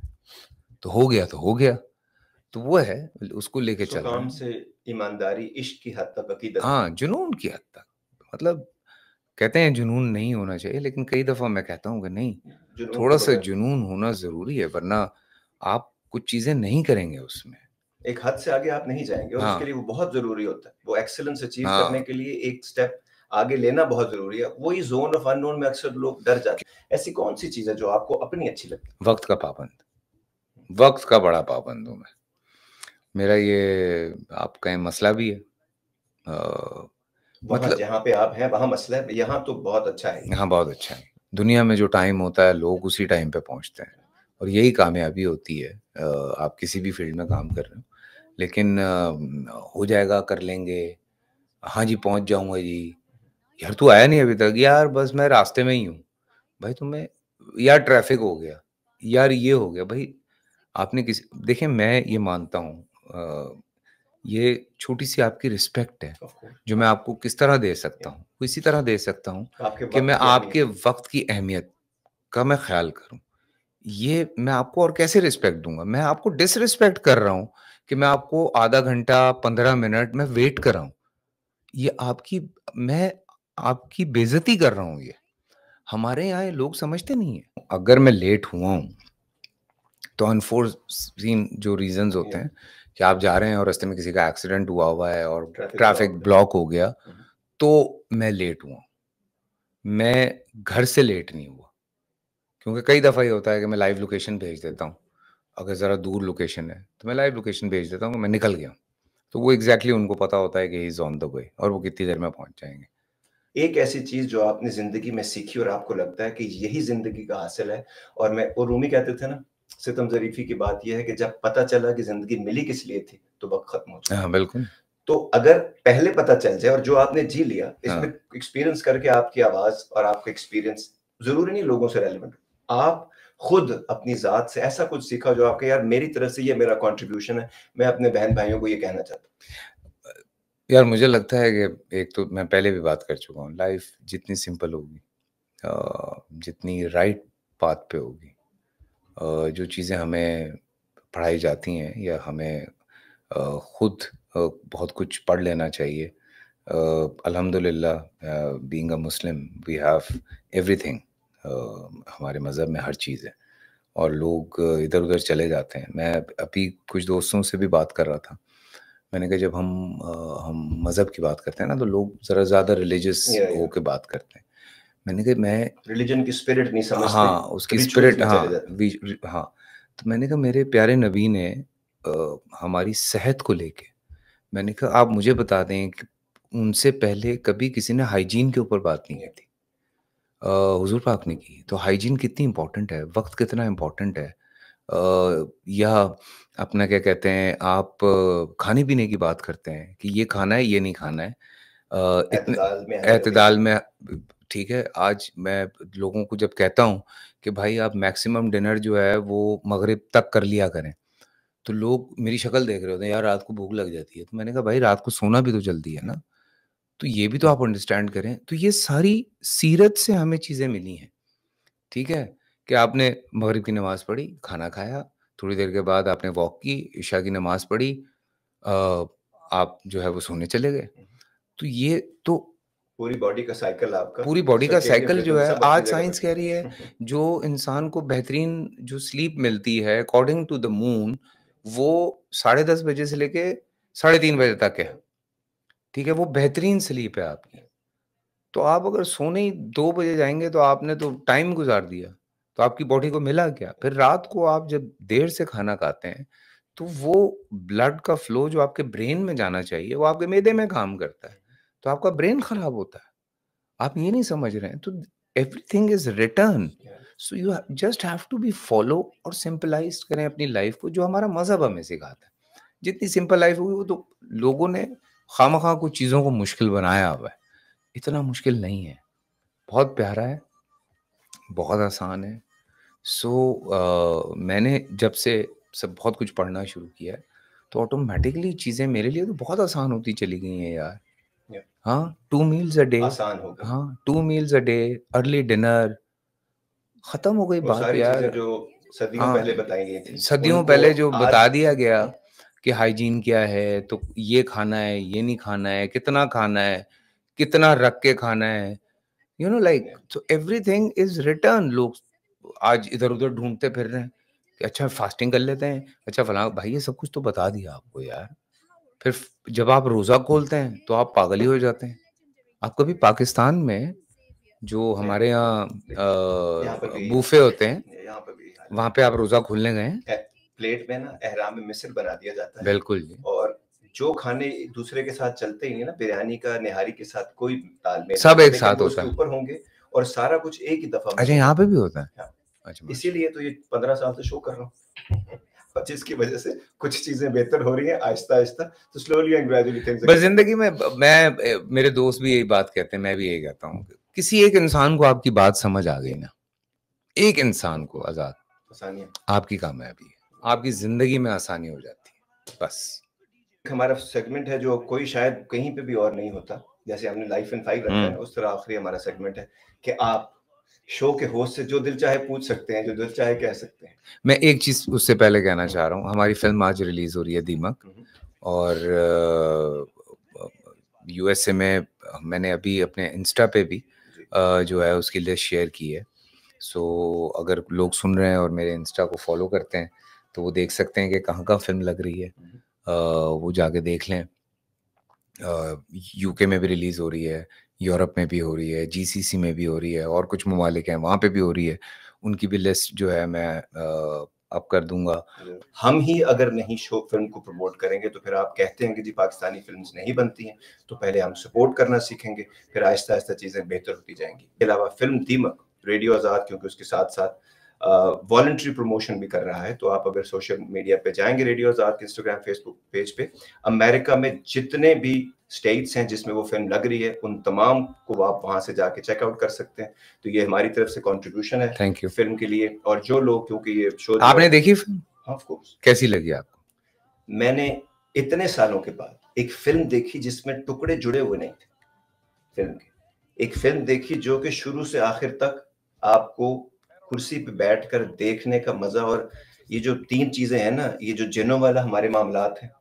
तो हो गया, तो वो है, उसको लेके सो चल रहे काम हैं। से ईमानदारी, इश्क की हद तक, अकीदत हाँ, जुनून की हद तक, मतलब कहते हैं जुनून नहीं होना चाहिए, लेकिन कई दफ़ा मैं कहता हूँ कि नहीं, जुनून के थोड़ा-सा बगैर जुनून होना ज़रूरी है, वरना आप कुछ चीज़ें नहीं करेंगे उसमें। एक हद से आगे आप नहीं जाएँगे और उसके हाँ, लिए वो बहुत ज़रूरी होता है। वो एक्सीलेंस अचीव करने हाँ, के लिए एक स्टेप आगे लेना बहुत ज़रूरी है। वही ज़ोन ऑफ अननोन में अक्सर लोग डर जाते हैं। ऐसी कौन-सी चीज़ है जो आपको अपनी अच्छी लगती है? वक़्त का पाबंद, वक़्त का बड़ा पाबंद हूँ मैं। मेरा ये आप कहें मसला भी है। वहाँ मतलब जहाँ पे आप हैं, वहाँ मसला है, यहाँ तो बहुत अच्छा है ये। हाँ, बहुत अच्छा है। दुनिया में जो टाइम होता है, लोग उसी टाइम पे पहुँचते हैं और यही कामयाबी होती है। आप किसी भी फ़ील्ड में काम कर रहे हो, लेकिन हो जाएगा, कर लेंगे, हाँ जी, पहुँच जाऊँगा जी। यार तू आया नहीं अभी तक, यार बस मैं रास्ते में ही हूँ। भाई तुम्हें, यार ट्रैफ़िक हो गया, यार ये हो गया। भाई आपने किसी, देखिए मैं ये मानता हूँ, ये छोटी-सी आपकी रिस्पेक्ट है, ऑफ कोर्स, जो मैं आपको किस तरह दे सकता या हूँ, वो इसी तरह दे सकता हूँ आपके कि मैं वक़्त की आपके अहमियत। वक़्त की अहमियत का मैं ख़्याल करूँ। ये मैं आपको और कैसे रिस्पेक्ट दूँगा? मैं आपको डिसरिस्पेक्ट कर रहा हूँ कि मैं आपको आधा घंटा, 15 मिनट मैं वेट कर रहा हूँ। ये आपकी, मैं आपकी बेइज़्ज़ती कर रहा हूँ ये। हमारे यहाँ ये लोग समझते नहीं हैं। अगर मैं लेट हुआ हूँ, तो अनफोर्सीन जो रीज़न्स होते या हैं कि आप जा रहे हैं और रास्ते में किसी का एक्सीडेंट हुआ हुआ है और ट्रैफिक ट्रैफ़िक ब्लॉक है। ब्लॉक हो गया, हुँ, तो मैं लेट हुआ हूँ। मैं घर से लेट नहीं हुआ, क्योंकि कई दफ़ा ये होता है कि मैं लाइव लोकेशन भेज देता हूँ। अगर ज़रा दूर लोकेशन है, तो मैं लाइव लोकेशन भेज देता हूँ कि मैं निकल गया हूँ। तो वो एग्ज़ैक्टली उनको पता होता है कि he is on the way और वो कितनी देर में पहुँच जाएँगे। एक ऐसी चीज़ जो आपने ज़िंदगी में सीखी और आपको लगता है कि यही ज़िंदगी का हासिल है और मैं वो रूमी कहते थे ना, सितम ज़रीफ़ी की बात ये है कि जब पता चला कि ज़िंदगी मिली किस लिए थी, तो वक़्त ख़त्म हो चुका। हाँ, बिल्कुल। तो अगर पहले पता चल जाए और जो आपने जी लिया, इसमें हाँ। एक्सपीरियंस करके आपकी आवाज़ और आपका एक्सपीरियंस ज़रूरी नहीं लोगों से रेलेवेंट हो। आप खुद अपनी ज़ात से ऐसा कुछ सीखा जो आपके यार मेरी तरफ से ये मेरा कंट्रीब्यूशन है, मैं अपने बहन-भाइयों को ये कहना चाहता हूँ। यार मुझे लगता है कि एक तो मैं पहले भी बात कर चुका हूँ, लाइफ़ जितनी सिंपल होगी, जितनी राइट पाथ पे होगी, जो चीज़ें हमें पढ़ाई जाती हैं या हमें खुद बहुत कुछ पढ़ लेना चाहिए। अल्हम्दुलिल्लाह, being a Muslim we have everything. हमारे मज़हब में हर चीज़ है और लोग इधर-उधर चले जाते हैं। मैं अभी कुछ दोस्तों से भी बात कर रहा था। मैंने कहा जब हम मज़हब की बात करते हैं ना, तो लोग ज़रा ज़्यादा रिलीजियस या होके बात करते हैं। मैंने कहा मैं, रिलिजन की स्पिरिट नहीं समझते, हाँ, उसकी रिचुअल्स स्पिरिट, में चले हाँ, जाते हैं। हाँ। तो मैंने कहा मेरे प्यारे नबी ने हमारी सेहत को लेके, मैंने कहा आप मुझे बता दें कि उनसे पहले कभी किसी ने हाइजीन के ऊपर बात नहीं की या थी। हुज़ूर पाक ने की। तो हाइजीन कितनी इम्पोर्टेंट है, वक़्त कितना इम्पोर्टेंट है। या अपना क्या कहते हैं, आप खाने-पीने की बात करते हैं कि ये खाना है, ये नहीं खाना है। इतने एतदाल में हर जगह। एतदाल में, ठीक है, आज मैं लोगों को जब कहता हूँ कि भाई आप मैक्सिमम डिनर जो है वो मगरिब तक कर लिया करें, तो लोग मेरी शक्ल देख रहे होते हैं, यार रात को भूख लग जाती है। तो मैंने कहा भाई रात को सोना भी तो जल्दी है ना, तो ये भी तो आप अंडरस्टैंड करें। तो ये सारी सीरत से हमें चीज़ें मिली हैं, ठीक है? कि आपने मगरिब की नमाज़ पढ़ी, खाना खाया, थोड़ी देर के बाद आपने वॉक की, इशा की नमाज़ पढ़ी, अ, आप जो है वो सोने चले गए। तो ये तो पूरी बॉडी का साइकिल आपका, पूरी बॉडी का सर्केडियन साइकिल जो रिदम है, सब अपनी आज जगह साइंस कह रही है, पे। जो इंसान को बेहतरीन जो स्लीप मिलती है अकॉर्डिंग टू द मून, वो 10:30 बजे से लेके 3:30 बजे तक है, ठीक है? वो बेहतरीन स्लीप है आपकी। तो आप अगर सोने ही 2 बजे जाएँगे तो आपने तो टाइम गुज़ार दिया, तो आपकी बॉडी को मिला क्या? फिर रात को आप जब देर से खाना खाते हैं, तो वो ब्लड का फ्लो जो आपके ब्रेन में जाना चाहिए, वो आपके मैदे में काम करता है, तो आपका ब्रेन खराब होता है। आप ये नहीं समझ रहे हैं, तो everything is return, so you just have to be follow और सिंपलाइज़ करें अपनी लाइफ़ को, जो हमारा मज़हब हमें सिखाता है। जितनी सिंपल लाइफ़ होगी, वो तो लोगों ने खामख़ा कुछ चीज़ों को मुश्किल बनाया हुआ है, इतना मुश्किल नहीं है, बहुत प्यारा है, बहुत आसान है। सो मैंने जब से सब बहुत कुछ पढ़ना शुरू किया है, तो ऑटोमैटिकली चीज़ें मेरे लिए तो बहुत आसान होती चली गई हैं यार। या हाँ, 2 मील्स अ डे, आसान हो गई। हाँ, 2 meals a day, early dinner, खत्म हो गई वो बात सारी यार। चीज़ें जो सदियों हाँ, पहले बताई गई थी, सदियों उनको पहले जो आज बता दिया गया, कि हाइजीन क्या है, तो ये खाना है, ये नहीं खाना है, कितना खाना है, कितना रख के खाना है, you know like so everything is return. लोग आज इधर-उधर ढूँढते फिर रहे हैं कि अच्छा फास्टिंग कर लेते हैं, अच्छा फलाँ भाई ये सब कुछ तो बता दिया आपको यार। फिर जब आप रोज़ा खोलते हैं तो आप पागल ही हो जाते हैं। आप कभी पाकिस्तान में जो हमारे यहाँ यहाँ पे भी बूफे होते हैं, यहाँ पे भी वहाँ पे आप रोज़ा खोलने गए हैं? प्लेट में ना एहराम में मिस्र बना दिया जाता है बिल्कुल जी। और जो खाने एक दूसरे के साथ चलते ही नहीं ना, बिरयानी का निहारी के साथ कोई तालमेल सब नहीं, एक लेकिन साथ वो होता उसके है। ऊपर होंगे और सारा कुछ एक ही दफा में अच्छा होगा। यहाँ पे भी होता है? हाँ, अच्छा माशा इसीलिए तो ये 15 साल से शो कर रहा हूँ और जिसकी वजह से कुछ चीजें बेहतर हो रही हैं आहिस्ता-आहिस्ता, तो स्लोली एंड ग्रेजुअली थिंग्स बस ज़िंदगी में मेरे दोस्त भी यही बात कहते हैं, मैं भी यही कहता हूँ। किसी एक इंसान को आपकी बात समझ आ गई ना, एक इंसान को आज़ाद, आसानी है। आपकी कामयाबी है। आपकी ज़िंदगी में आसानी हो जाती है, बस। हमारा सेगमेंट है जो कोई शायद कहीं पे भी और नहीं होता। जैसे हमने लाइफ इन 5 रखा है ना, उस तरह आखिरी हमारा सेगमेंट है कि आप शो के होस्ट से जो दिल चाहे पूछ सकते हैं, जो दिल चाहे कह सकते हैं। मैं एक चीज़ उससे पहले कहना चाह रहा हूँ, हमारी फ़िल्म आज रिलीज़ हो रही है दीमक और यूएसए में मैंने अभी अपने इंस्टा पे भी जो है उसकी लिस्ट शेयर की है। सो अगर लोग सुन रहे हैं और मेरे इंस्टा को फॉलो करते हैं, तो वो देख सकते हैं कि कहाँ-कहाँ फ़िल्म लग रही है। वो जाके देख लें। यूके में भी रिलीज़ हो रही है, यूरोप में भी हो रही है, जीसीसी में भी हो रही है और कुछ ममालिक हैं वहाँ पे भी हो रही है। उनकी भी लिस्ट जो है मैं अप कर दूँगा। हम ही अगर नहीं शो फ़िल्म को प्रमोट करेंगे तो फिर आप कहते हैं कि जी पाकिस्तानी फ़िल्म्स नहीं बनती हैं, तो पहले हम सपोर्ट करना सीखेंगे, फिर आहिस्ता-आहिस्ता चीज़ें बेहतर होती जाएँगी। इसके अलावा फ़िल्म दीमक, रेडियो आज़ाद क्योंकि उसके साथ-साथ वॉलंटरी प्रमोशन भी कर रहा है, तो आप अगर सोशल मीडिया पे जाएँगे रेडियो आज़ाद के इंस्टाग्राम, फेसबुक पेज पे, अमेरिका में जितने भी स्टेट्स हैं जिसमें वो फ़िल्म लग रही है, उन तमाम को आप वहाँ से जाके चेक आउट कर सकते हैं। तो ये हमारी तरफ से कंट्रीब्यूशन है थैंक यू। फ़िल्म के लिए और जो लोग क्योंकि ये शो आपने देखी फ़िल्म? Of course. कैसी लगी आपको? मैंने इतने सालों के बाद एक फ़िल्म देखी जिसमें टुकड़े जुड़े हुए नहीं थे फ़िल्म के। एक फ़िल्म देखी जो कि शुरू से आखिर तक आपको कुर्सी पे बैठकर देखने का मज़ा और ये जो 3 चीज़ें हैं ना, ये जो जिन्नों वाला हमारे मामलात हैं,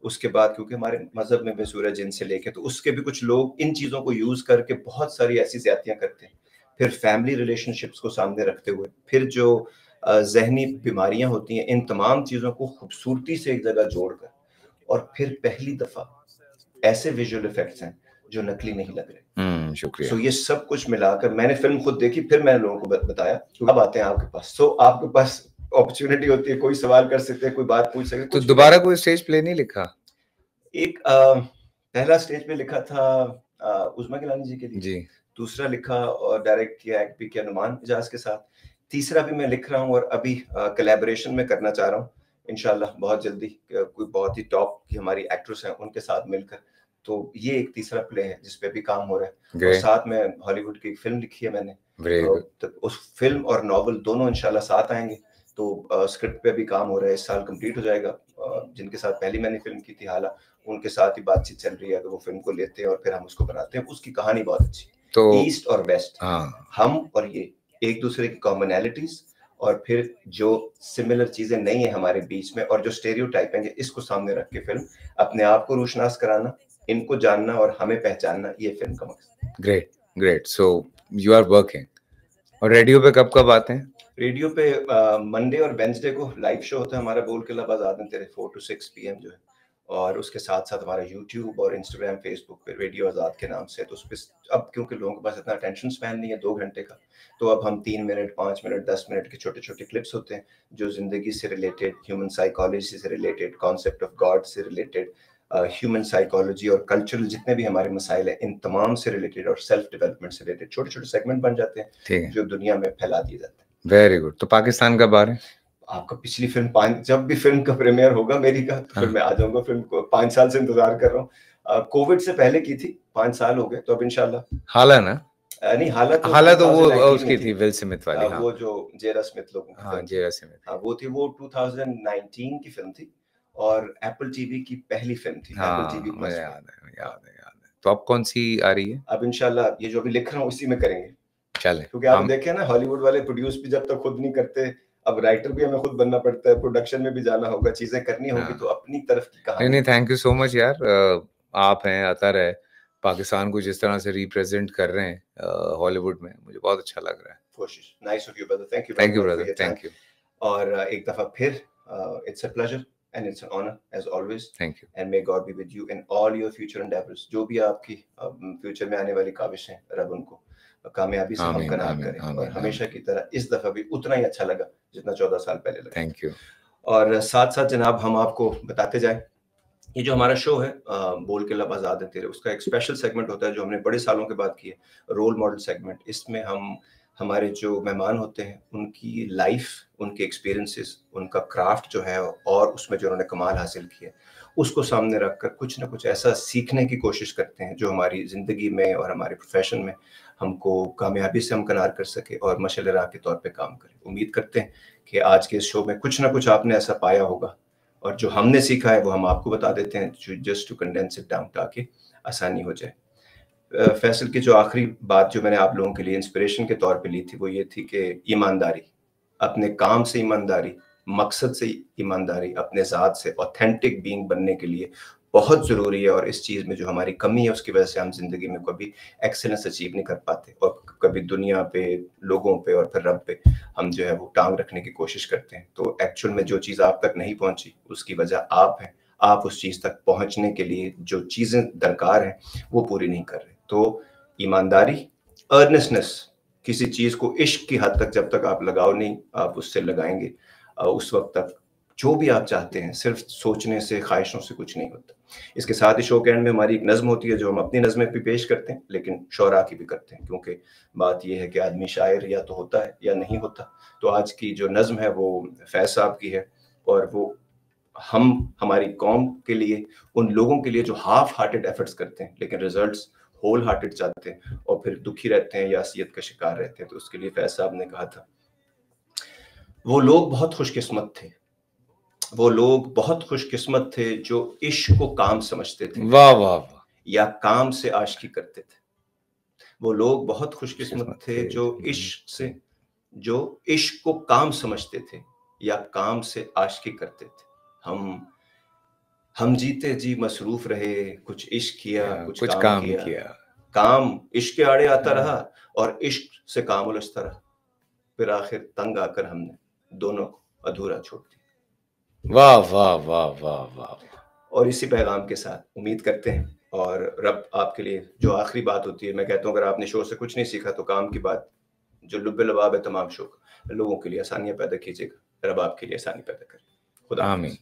उसके बाद क्योंकि हमारे मज़हब में बेसूरा है जिन से लेके, तो उसके भी कुछ लोग इन चीज़ों को यूज़ करके बहुत सारी ऐसी ज़्यादतियाँ करते हैं। फिर फैमिली रिलेशनशिप्स को सामने रखते हुए, फिर जो ज़हनी बीमारियाँ होती हैं, इन तमाम चीज़ों को खूबसूरती से एक जगह जोड़कर और फिर पहली दफ़ा ऐसे विजुअल इफ़ेक्ट्स हैं, जो नकली नहीं लग रहे। शुक्रिया। सो ये सब कुछ मिलाकर मैंने फ़िल्म खुद देखी, फिर मैंने लोगों को बताया। अब आते हैं आपके पास। सो आपके पास अपॉर्च्युनिटी होती है, कोई सवाल कर सकते हैं, कोई बात पूछ सकते हैं, तो कुछ भी दोबारा कोई स्टेज प्ले नहीं लिखा? एक पहला स्टेज पे लिखा था उस्मा गिलानी जी के लिए। जी। दूसरा लिखा और डायरेक्ट किया, एक्ट भी किया नुमान इजाज के साथ। तीसरा भी मैं लिख रहा हूँ और अभी कोलैबोरेशन में करना चाह रहा हूँ। इंशाल्लाह बहुत जल्दी कोई बहुत ही टॉप की हमारी एक्ट्रेस हैं उनके साथ मिलकर। तो ये एक तीसरा प्ले है जिस पे भी काम हो रहा है और ग्रेट। साथ में हॉलीवुड की एक फ़िल्म लिखी है मैंने। Very good. तो उस फ़िल्म और नॉवल दोनों इंशाल्लाह साथ आएँगे। तो स्क्रिप्ट पे भी काम हो रहा है, इस साल कंप्लीट हो जाएगा। जिनके साथ पहली मैंने फ़िल्म की थी हाला, उनके साथ ही बातचीत चल रही है कि वो फ़िल्म को लेते हैं और फिर हम उसको बनाते हैं। उसकी कहानी बहुत अच्छी है। तो ईस्ट और वेस्ट, हाँ, हम और ये एक दूसरे की कॉमनैलिटीज़ और फिर जो सिमिलर चीज़ें नहीं है हमारे बीच में और जो स्टेरियोटाइप हैं, इसको सामने रख के फ़िल्म अपने आप को रोशनास कराना, इनको जानना और हमें पहचानना, ये फ़िल्म का मकसद है। Great, great. So you are working और रेडियो पे कब-कब आते हैं? रेडियो पे मंडे और वेडनेसडे को लाइव शो होता है हमारा बोल के लब आज़ाद हैं तेरे 4 टू 6 पीएम जो है और उसके साथ-साथ हमारा यूट्यूब और इंस्टाग्राम, फेसबुक पे रेडियो आज़ाद के नाम से। तो उसपे अब क्योंकि लोगों के पास इतना अटेंशन स्पैन नहीं है 2 घंटे का, तो अब हम 3 मिनट, 5 मिनट, 10 मिनट के छोटे-छोटे क्लिप्स होते हैं, जो ज़िंदगी से रिलेटेड, ह्यूमन साइकोलॉजी से रिलेटेड, कॉन्सेप्ट ऑफ गॉड से रिलेटेड, ह्यूमन साइकोलॉजी और कल्चरल जितने भी हमारे मसाइल हैं, इन तमाम से रिलेटेड और सेल्फ डेवलपमेंट से रिलेटेड छोटे-छोटे सेगमेंट बन जाते हैं, ठीक है। जो दुनिया में फैला दिए जाते हैं। Very good. तो पाकिस्तान कब आ रहे हैं? आपका पिछली फ़िल्म 5 जब भी फ़िल्म का प्रीमियर होगा मेरी का, तो फिर मैं आ जाऊँगा। फ़िल्म को 5 साल से इंतज़ार कर रहा हूँ। कोविड से पहले की थी, 5 साल हो गए, तो अब इंशाल्लाह हाला ना? नहीं हाला तो हाला तो वो 2019 उसकी में थी विल स्मिथ वाली। हाँ, वो जो जेरा स्मिथ लोगों की हाँ, फ़िल्म थी। जेरा स्मिथ। हाँ, वो थी, वो 2019 की फ़िल्म थी और एप्पल टीवी की पहली फ़िल्म थी, एप्पल हाँ, टीवी मुझे प्लस पे। याद है, याद है, याद है। तो अब कौन-सी आ रही है? अब इंशाल्लाह ये जो अभी लिख रहा हूँ, इसी में करेंगे। चलें, क्योंकि आप हम देखें ना, हॉलीवुड वाले प्रोड्यूस भी जब तक खुद नहीं करते, अब राइटर भी हमें खुद बनना पड़ता है, प्रोडक्शन में भी जाना होगा, चीजें करनी होगी, तो अपनी तरफ की कहानी। नहीं, थैंक यू सो मच यार। आप हैं, अतर है, पाकिस्तान को जिस तरह से रिप्रेजेंट कर रहे हैं हॉलीवुड में, मुझे बहुत अच्छा लग रहा है। कोशिश। Nice of you brother, thank you brother, thank you. और एक दफा फिर it's a pleasure and it's an honor as always. Thank you. And may God be with you in all your future endeavors. जो भी आपकी future में आने वाली काविश हैं, रब उनको कामयाबी से हमकनार करे। और हमेशा की तरह इस दफा भी उतना ही अच्छा लगा जितना 14 साल पहले लगा। Thank you. और साथ साथ जनाब हम आपको बताते जाएं, ये जो हमारा शो है बोल के लब आज़ाद है तेरे, उसका एक स्पेशल सेगमेंट होता है जो हमने बड़े सालों के बाद किया, रोल मॉडल सेगमेंट। इसमें हम हमारे जो मेहमान होते हैं उनकी लाइफ, उनके एक्सपीरियंसेस, उनका क्राफ्ट जो है और उसमें जो उन्होंने कमाल हासिल किया उसको सामने रखकर कुछ ना कुछ ऐसा सीखने की कोशिश करते हैं जो हमारी ज़िंदगी में और हमारे प्रोफेशन में हमको कामयाबी से हमकनार कर सके और मशाल राह के तौर पे काम करे। उम्मीद करते हैं कि आज के इस शो में कुछ ना कुछ आपने ऐसा पाया होगा और जो हमने सीखा है वो हम आपको बता देते हैं, just to condense it down, ताकि आसानी हो जाए। फैसल की जो आखिरी बात जो मैंने आप लोगों के लिए इंस्पिरेशन के तौर पे ली थी वो ये थी कि ईमानदारी, अपने काम से ईमानदारी, मकसद से ईमानदारी, अपने ज़ात से ऑथेंटिक बीइंग बनने के लिए बहुत ज़रूरी है। और इस चीज़ में जो हमारी कमी है उसकी वजह से हम ज़िंदगी में कभी एक्सेलेंस अचीव नहीं कर पाते और कभी दुनिया पे, लोगों पे और फिर रब पे हम जो है वो टांग रखने की कोशिश करते हैं। तो एक्चुअल में जो चीज़ आप तक नहीं पहुंची उसकी वजह आप हैं। आप उस चीज़ तक पहुंचने के लिए जो चीज़ें दरकार हैं वो पूरी नहीं कर रहे। तो ईमानदारी, अर्नेस्टनेस, किसी चीज़ को इश्क की हद तक जब तक आप लगाओ नहीं, आप उससे लगाएंगे उस वक्त तक जो भी आप चाहते हैं, सिर्फ सोचने से, ख्वाहिशों से कुछ नहीं होता। इसके साथ ही शो के एंड में हमारी एक नज़्म होती है जो हम अपनी नज़्में भी पेश करते हैं, लेकिन शोरा की भी करते हैं, क्योंकि बात यह है कि आदमी शायर या तो होता है या नहीं होता। तो आज की जो नज़्म है वो फैज़ साहब की है और वो हम हमारी कौम के लिए, उन लोगों के लिए जो हाफ हार्टेड एफर्ट्स करते हैं लेकिन रिजल्ट्स होल हार्टेड चाहते हैं और फिर दुखी रहते हैं या असलियत का शिकार रहते हैं। तो उसके लिए फैज़ साहब ने कहा था, वो लोग बहुत खुशकिस्मत थे, वो लोग बहुत खुशकिस्मत थे जो इश्क को काम समझते थे, वाह वाह वाह, या काम से आशिकी करते थे। वो लोग बहुत खुशकिस्मत थे जो इश्क को काम समझते थे या काम से आशिकी करते थे। हम जीते जी मसरूफ रहे, कुछ इश्क किया, कुछ काम किया। काम इश्क के आड़े आता रहा और इश्क से काम उलझता रहा, फिर आखिर तंग आकर हमने दोनों को अधूरा छोड़ दिया। वाह वाह वाह वाह वाह। और इसी पैगाम के साथ उम्मीद करते हैं, और रब आपके लिए जो आखिरी बात होती है, मैं कहता हूँ अगर आपने शो से कुछ नहीं सीखा तो काम की बात जो लुब्बे लबाब है तमाम शो, लोगों के लिए आसानियां पैदा कीजिएगा, रब आपके लिए आसानी पैदा करे। खुदा आमीन।